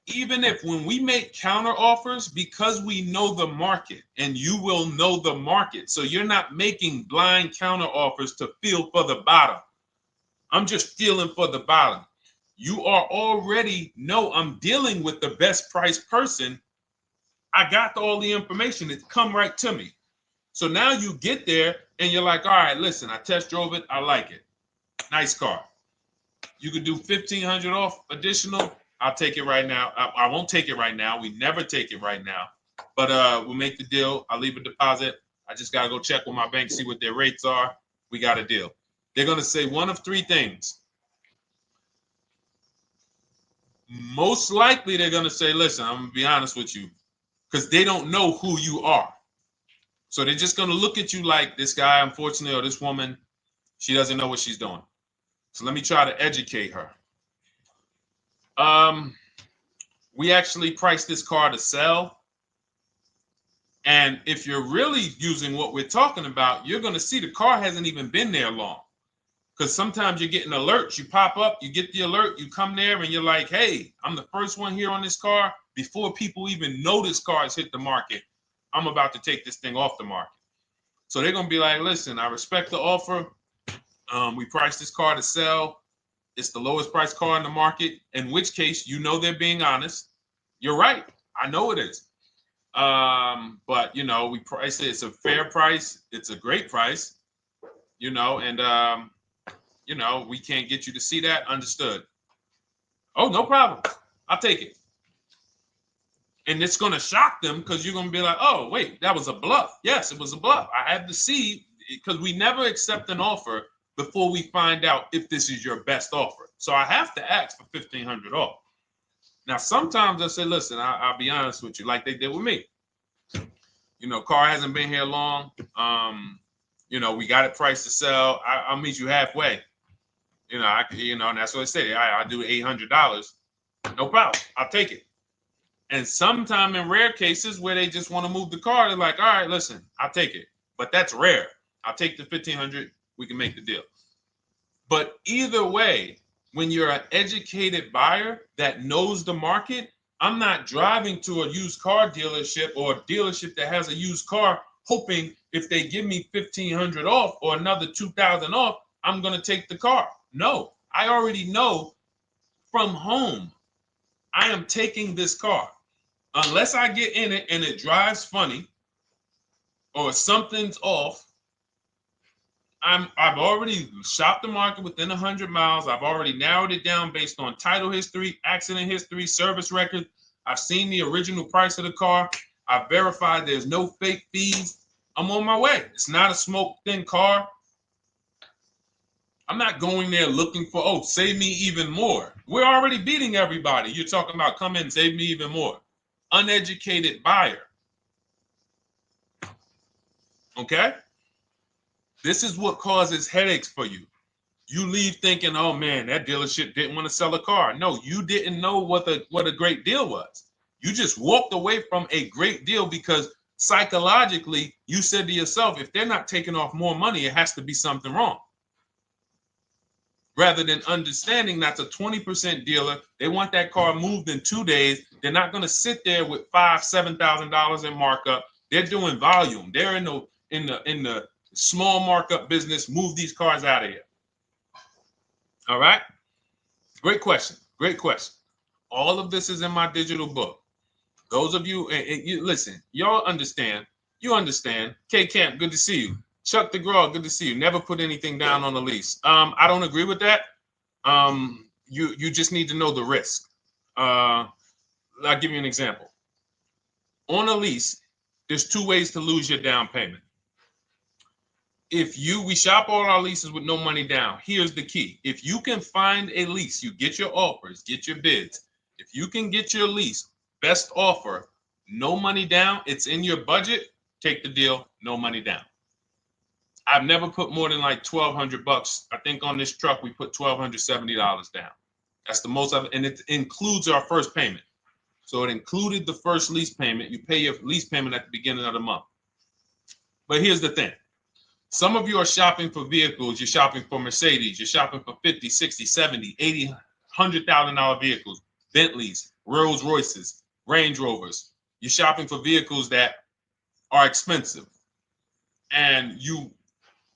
Even if when we make counter offers, because we know the market, and you will know the market, so you're not making blind counter offers to feel for the bottom. I'm just feeling for the bottom. You are already know I'm dealing with the best price person. I got all the information. It's come right to me. So now you get there and you're like, all right, listen, I test drove it. I like it. Nice car. You could do $1,500 off additional. I'll take it right now. I won't take it right now. We never take it right now. But we'll make the deal. I'll leave a deposit. I just got to go check with my bank, see what their rates are. We got a deal. They're going to say one of 3 things. Most likely they're going to say, listen, I'm going to be honest with you, because they don't know who you are. So they're just going to look at you like this guy, unfortunately, or this woman, she doesn't know what she's doing. So let me try to educate her. We actually priced this car to sell. And if you're really using what we're talking about, you're going to see the car hasn't even been there long. Because sometimes you're getting alerts. You pop up, you get the alert, you come there, and you're like, hey, I'm the first one here on this car. Before people even know this car has hit the market, I'm about to take this thing off the market. So they're going to be like, listen, I respect the offer. We priced this car to sell. It's the lowest price car in the market, in which case, they're being honest. You're right. I know it is. But, we price it. It's a fair price. It's a great price, and, you know, we can't get you to see that. Understood. Oh, no problem. I'll take it. And it's going to shock them because you're going to be like, oh, wait, that was a bluff. Yes, it was a bluff. I had to see, because we never accept an offer before we find out if this is your best offer. So I have to ask for $1,500 off. Now, sometimes I say, listen, I'll be honest with you, like they did with me. You know, car hasn't been here long. You know, we got it priced to sell. I'll meet you halfway. You know, and that's what I say. I'll do $800. No problem. I'll take it. And sometime in rare cases where they just want to move the car, they're like, all right, listen, I'll take it. But that's rare. I'll take the $1,500. We can make the deal. But either way, when you're an educated buyer that knows the market, I'm not driving to a used car dealership or a dealership that has a used car hoping if they give me $1,500 off or another $2,000 off, I'm going to take the car. No, I already know from home I am taking this car. Unless I get in it and it drives funny or something's off, I've already shopped the market within 100 miles. I've already narrowed it down based on title history, accident history, service record. I've seen the original price of the car. I've verified there's no fake fees. I'm on my way. It's not a smoke thin car. I'm not going there looking for, oh, save me even more. We're already beating everybody. You're talking about come in, save me even more. Uneducated buyer. Okay? This is what causes headaches for you. You leave thinking, oh man, that dealership didn't want to sell a car. No, you didn't know what a great deal was. You just walked away from a great deal because psychologically you said to yourself, if they're not taking off more money, it has to be something wrong. Rather than understanding that's a 20% dealer, they want that car moved in 2 days. They're not going to sit there with $5,000, $7,000 in markup. They're doing volume. They're in the small markup business. Move these cars out of here. All right. Great question. Great question. All of this is in my digital book. Those of you, and you listen, y'all understand. You understand. K Camp, good to see you. Chuck DeGraw, good to see you. Never put anything down on the lease. I don't agree with that. You just need to know the risk. I'll give you an example. On a lease, there's 2 ways to lose your down payment. We shop all our leases with no money down. Here's the key. If you can find a lease, you get your offers, get your bids. If you can get your lease, best offer, no money down, it's in your budget, take the deal, no money down. I've never put more than like $1,200. I think on this truck, we put $1,270 down. That's the most of it. And it includes our first payment. So it included the first lease payment. You pay your lease payment at the beginning of the month. But here's the thing. Some of you are shopping for vehicles. You're shopping for Mercedes. You're shopping for 50, 60, 70, 80, $100,000 vehicles, Bentleys, Rolls Royces, Range Rovers. You're shopping for vehicles that are expensive. And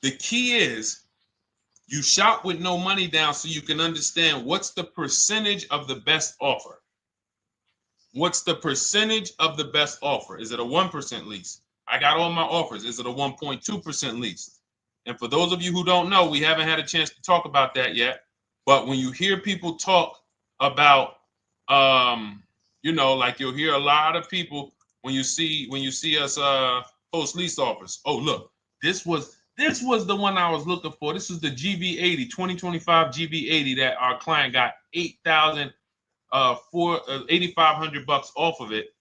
the key is you shop with no money down so you can understand what's the percentage of the best offer. What's the percentage of the best offer? Is it a 1% lease? I got all my offers. Is it a 1.2% lease? And for those of you who don't know, we haven't had a chance to talk about that yet. But when you hear people talk about, like you'll hear a lot of people when you see us post lease offers. Oh, look, this was the one I was looking for. This is the GV80, 2025 GV80 that our client got $8,500 off of it,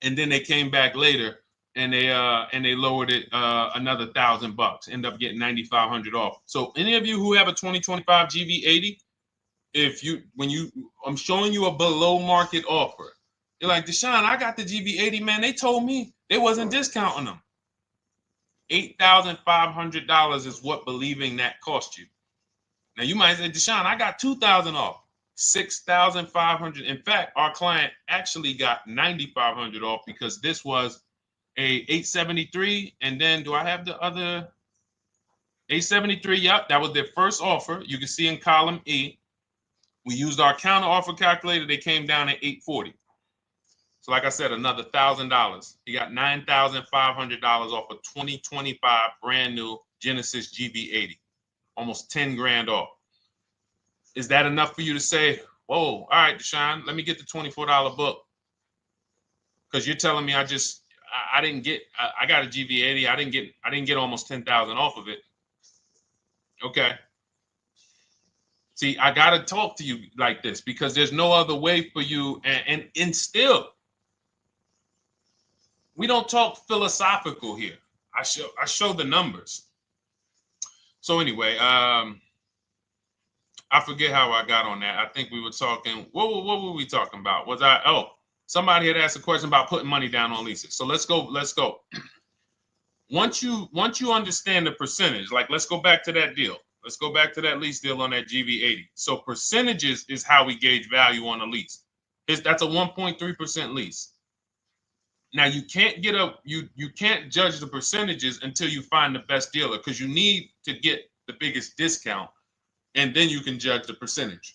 and then they came back later and they lowered it another $1,000. End up getting $9,500 off. So any of you who have a 2025 GV80, I'm showing you a below market offer. You're like, Deshone, I got the GV80, man. They told me they wasn't discounting them. $8,500 is what believing that cost you. Now you might say, Deshone, I got $2,000 off. $6,500. In fact, our client actually got $9,500 off because this was a 873. And then do I have the other 873? Yep, that was their first offer. You can see in column E. We used our counter offer calculator. They came down at 840. So like I said, another $1,000. He got $9,500 off a 2025 brand new Genesis GV80. almost 10 grand off. Is that enough for you to say, whoa, all right, Deshone, let me get the $24 book? Because you're telling me I didn't get, I got a GV80. I didn't get almost 10,000 off of it. Okay. See, I got to talk to you like this because there's no other way for you. And still, we don't talk philosophical here. I show the numbers. So anyway, I forget how I got on that. I think we were talking, what were we talking about? Somebody had asked a question about putting money down on leases. So let's go. Once you understand the percentage, like let's go back to that deal. Let's go back to that lease deal on that GV80. So percentages is how we gauge value on a lease. That's a 1.3% lease. Now you can't you can't judge the percentages until you find the best dealer, because you need to get the biggest discount, and then you can judge the percentage.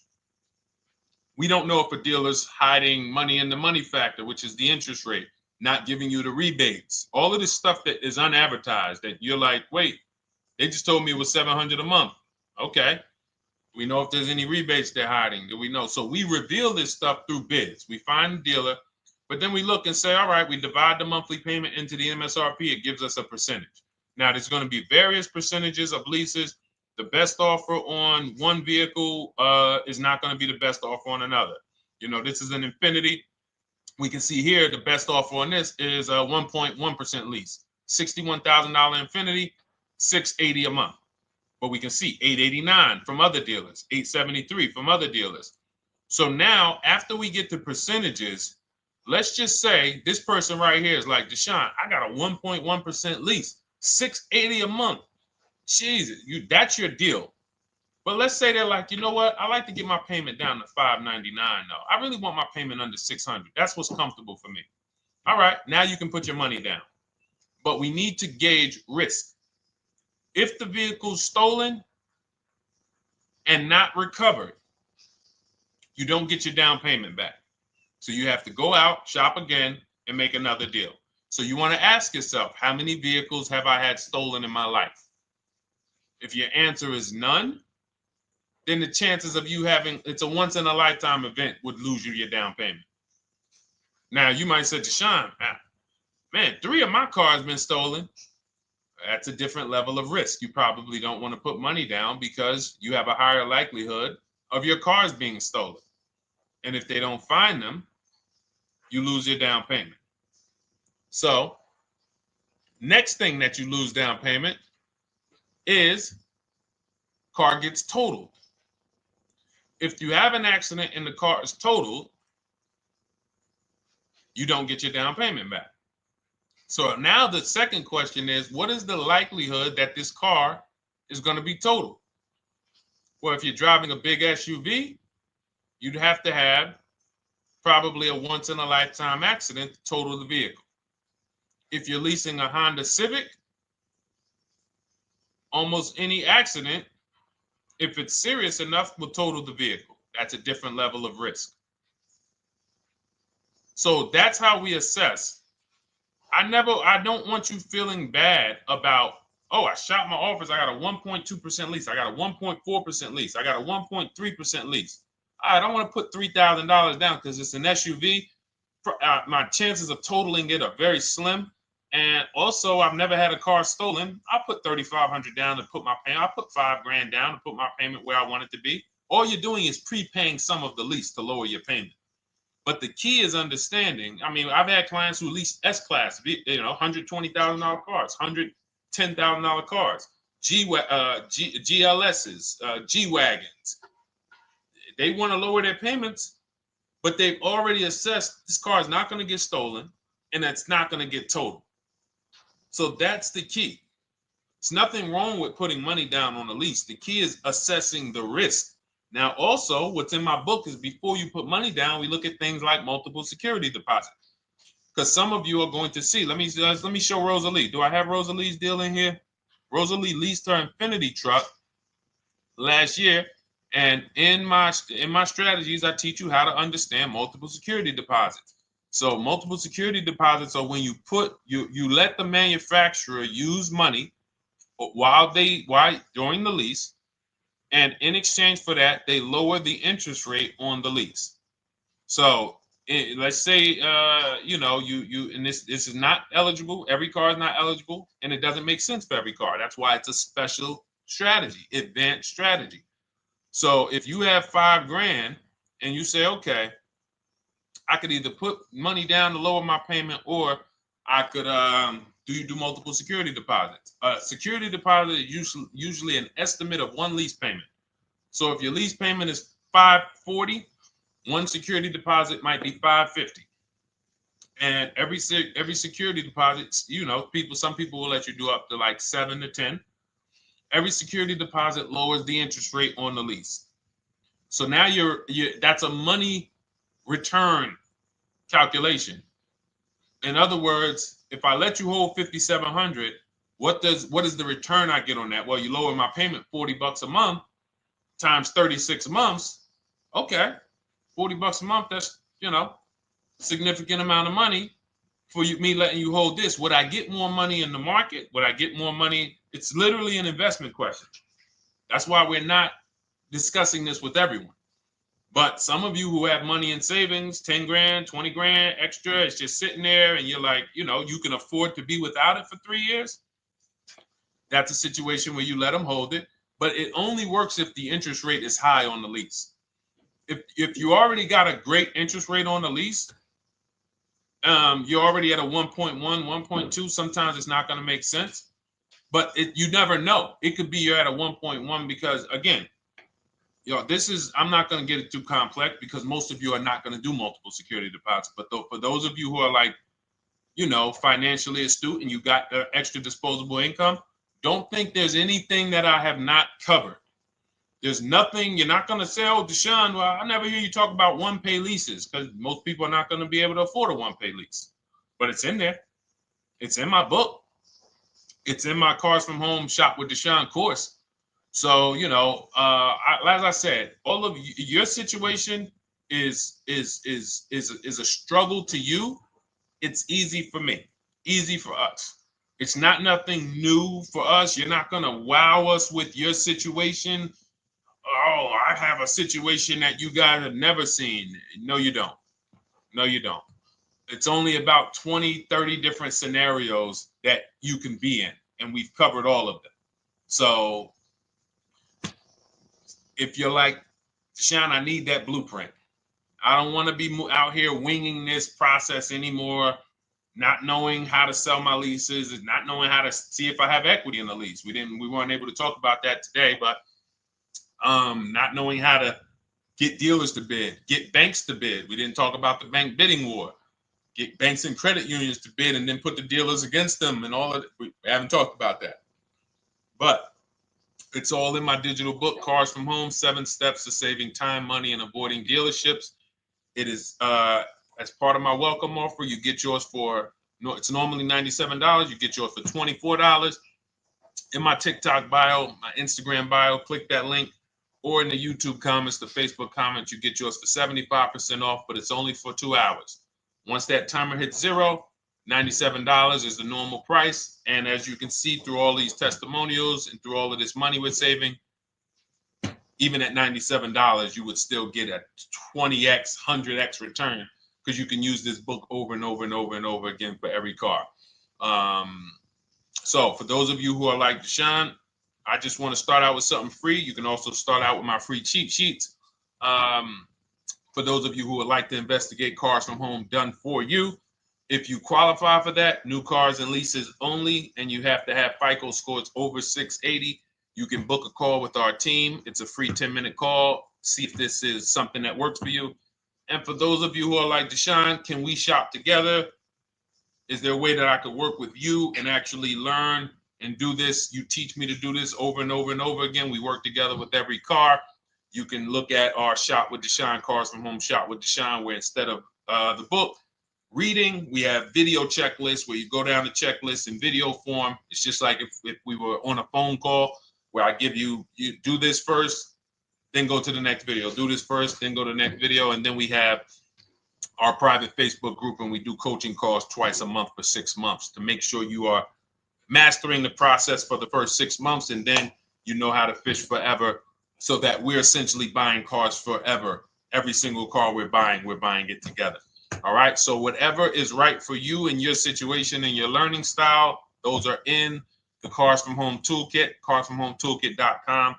We don't know if a dealer's hiding money in the money factor, which is the interest rate, not giving you the rebates, all of this stuff that is unadvertised that you're like, wait, they just told me it was $700 a month. Okay. We know if there's any rebates they're hiding. Do we know? So we reveal this stuff through bids. We find the dealer, but then we look and say, all right, we divide the monthly payment into the MSRP. It gives us a percentage. Now, there's going to be various percentages of leases. The best offer on one vehicle is not going to be the best offer on another. You know, this is an Infinity. We can see here the best offer on this is a 1.1% lease. $61,000 Infinity, $680 a month. But we can see $889 from other dealers, $873 from other dealers. So now, after we get the percentages, let's just say this person right here is like, Deshone, I got a 1.1% lease, $680 a month. Jesus, that's your deal. But let's say they're like, you know what? I like to get my payment down to $599 though. I really want my payment under $600. That's what's comfortable for me. All right, now you can put your money down. But we need to gauge risk. If the vehicle's stolen and not recovered, you don't get your down payment back. So you have to go out, shop again, and make another deal. So you want to ask yourself, how many vehicles have I had stolen in my life? If your answer is none, then the chances of you having, it's a once in a lifetime event, would lose you your down payment. Now you might say, Deshone, man, 3 of my cars been stolen. That's a different level of risk. You probably don't want to put money down because you have a higher likelihood of your cars being stolen. And if they don't find them, you lose your down payment. So next thing that you lose down payment is car gets totaled. If you have an accident and the car is totaled, you don't get your down payment back. So now the second question is, what is the likelihood that this car is going to be totaled? Well, if you're driving a big SUV, you'd have to have probably a once in a lifetime accident to total the vehicle. If you're leasing a Honda Civic, almost any accident, if it's serious enough, will total the vehicle. That's a different level of risk. So that's how we assess. I don't want you feeling bad about, oh, I shot my office, I got a 1.2% lease, I got a 1.4% lease, I got a 1.3% lease. I don't want to put $3,000 down because it's an SUV. My chances of totaling it are very slim. And also, I've never had a car stolen. I put $3,500 down to put my payment. I put $5,000 down to put my payment where I want it to be. All you're doing is prepaying some of the lease to lower your payment. But the key is understanding. I mean, I've had clients who lease S-Class, $120,000 cars, $110,000 cars, GLSs, G-Wagons. They want to lower their payments, but they've already assessed this car is not going to get stolen and it's not going to get totaled. So that's the key. There's nothing wrong with putting money down on a lease. The key is assessing the risk. Now, also, what's in my book is before you put money down, we look at things like multiple security deposits. Because some of you are going to see, let me show Rosalie. Do I have Rosalie's deal in here? Rosalie leased her Infinity truck last year. And in my strategies, I teach you how to understand multiple security deposits. So multiple security deposits are when you let the manufacturer use money during the lease And in exchange for that, they lower the interest rate on the lease. So let's say, and this is not eligible. Every car is not eligible, and it doesn't make sense for every car. That's why it's a special strategy, advanced strategy. So if you have $5,000 and you say, okay, I could either put money down to lower my payment, or I could do multiple security deposits. Security deposit is usually an estimate of one lease payment. So if your lease payment is $540, one security deposit might be $550. And every security deposit, some people will let you do up to like 7 to 10. Every security deposit lowers the interest rate on the lease. So now that's a money return calculation. In other words, if I let you hold $5,700, what is the return I get on that? Well, you lower my payment $40 a month times 36 months. Okay, $40 a month. That's significant amount of money for me letting you hold this. Would I get more money in the market? Would I get more money? It's literally an investment question. That's why we're not discussing this with everyone. But some of you who have money in savings, 10 grand, 20 grand extra, it's just sitting there, and you're like, you can afford to be without it for 3 years. That's a situation where you let them hold it, but it only works if the interest rate is high on the lease. If you already got a great interest rate on the lease, you're already at a 1.1, 1.2. Sometimes it's not going to make sense, but you never know. It could be you're at a 1.1 because, again, I'm not going to get it too complex because most of you are not going to do multiple security deposits. But for those of you who are like, financially astute and you got extra disposable income, don't think there's anything that I have not covered. There's nothing. You're not going to say, oh, Deshone, well, I never hear you talk about one-pay leases, because most people are not going to be able to afford a one-pay lease. But it's in there. It's in my book. It's in my Cars from Home Shop with Deshone course. So, as I said, all of your situation is a struggle to you. It's easy for me, easy for us. It's nothing new for us. You're not going to wow us with your situation. Oh, I have a situation that you guys have never seen. No, you don't. No, you don't. It's only about 20, 30 different scenarios that you can be in, and we've covered all of them. So if you're like, Deshone, I need that blueprint. I don't want to be out here winging this process anymore, not knowing how to sell my leases and not knowing how to see if I have equity in the lease. We weren't able to talk about that today, but not knowing how to get dealers to bid, get banks to bid. We didn't talk about the bank bidding war. Get banks and credit unions to bid and then put the dealers against them and all of it. We haven't talked about that. But it's all in my digital book, Cars from Home, 7 Steps to Saving Time, Money, and Avoiding Dealerships. It is as part of my welcome offer. You get yours it's normally $97. You get yours for $24. In my TikTok bio, my Instagram bio, click that link, or in the YouTube comments, the Facebook comments, you get yours for 75% off, but it's only for 2 hours. Once that timer hits 0, $97 is the normal price. And as you can see through all these testimonials and through all of this money we're saving, even at $97, you would still get a 20x, 100x return, because you can use this book over and over and over and over again for every car. So for those of you who are like, Deshone, I just want to start out with something free, you can also start out with my free cheat sheets. For those of you who would like to investigate Cars from Home done for you, if you qualify for that, new cars and leases only, and you have to have FICO scores over 680, you can book a call with our team. It's a free 10-minute call. See if this is something that works for you. And for those of you who are like, Deshone, can we shop together? Is there a way that I could work with you and actually learn and do this? You teach me to do this over and over and over again. We work together with every car. You can look at our Shop with Deshone, Cars from Home Shop with Deshone, where instead of the book reading, we have video checklists where you go down the checklist in video form. It's just like if we were on a phone call, where I give you do this first, then go to the next video. Do this first, then go to the next video. And then we have our private Facebook group, and we do coaching calls twice a month for 6 months to make sure you are mastering the process for the first 6 months, and then you know how to fish forever so that we're essentially buying cars forever. Every single car we're buying it together. All right. So whatever is right for you and your situation and your learning style, those are in the Cars from Home Toolkit, carsfromhometoolkit.com,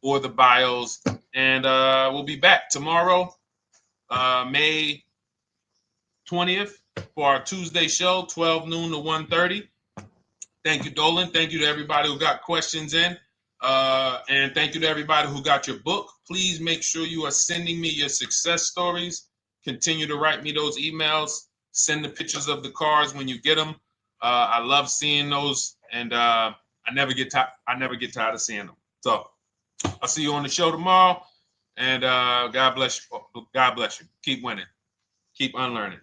or the bios. And we'll be back tomorrow, May 20th, for our Tuesday show, 12 noon to 1:30. Thank you, Dolan. Thank you to everybody who got questions in. And thank you to everybody who got your book. Please make sure you are sending me your success stories. Continue to write me those emails. Send the pictures of the cars when you get them. I love seeing those, and I never get tired of seeing them. So I'll see you on the show tomorrow. And God bless you. God bless you. Keep winning. Keep unlearning.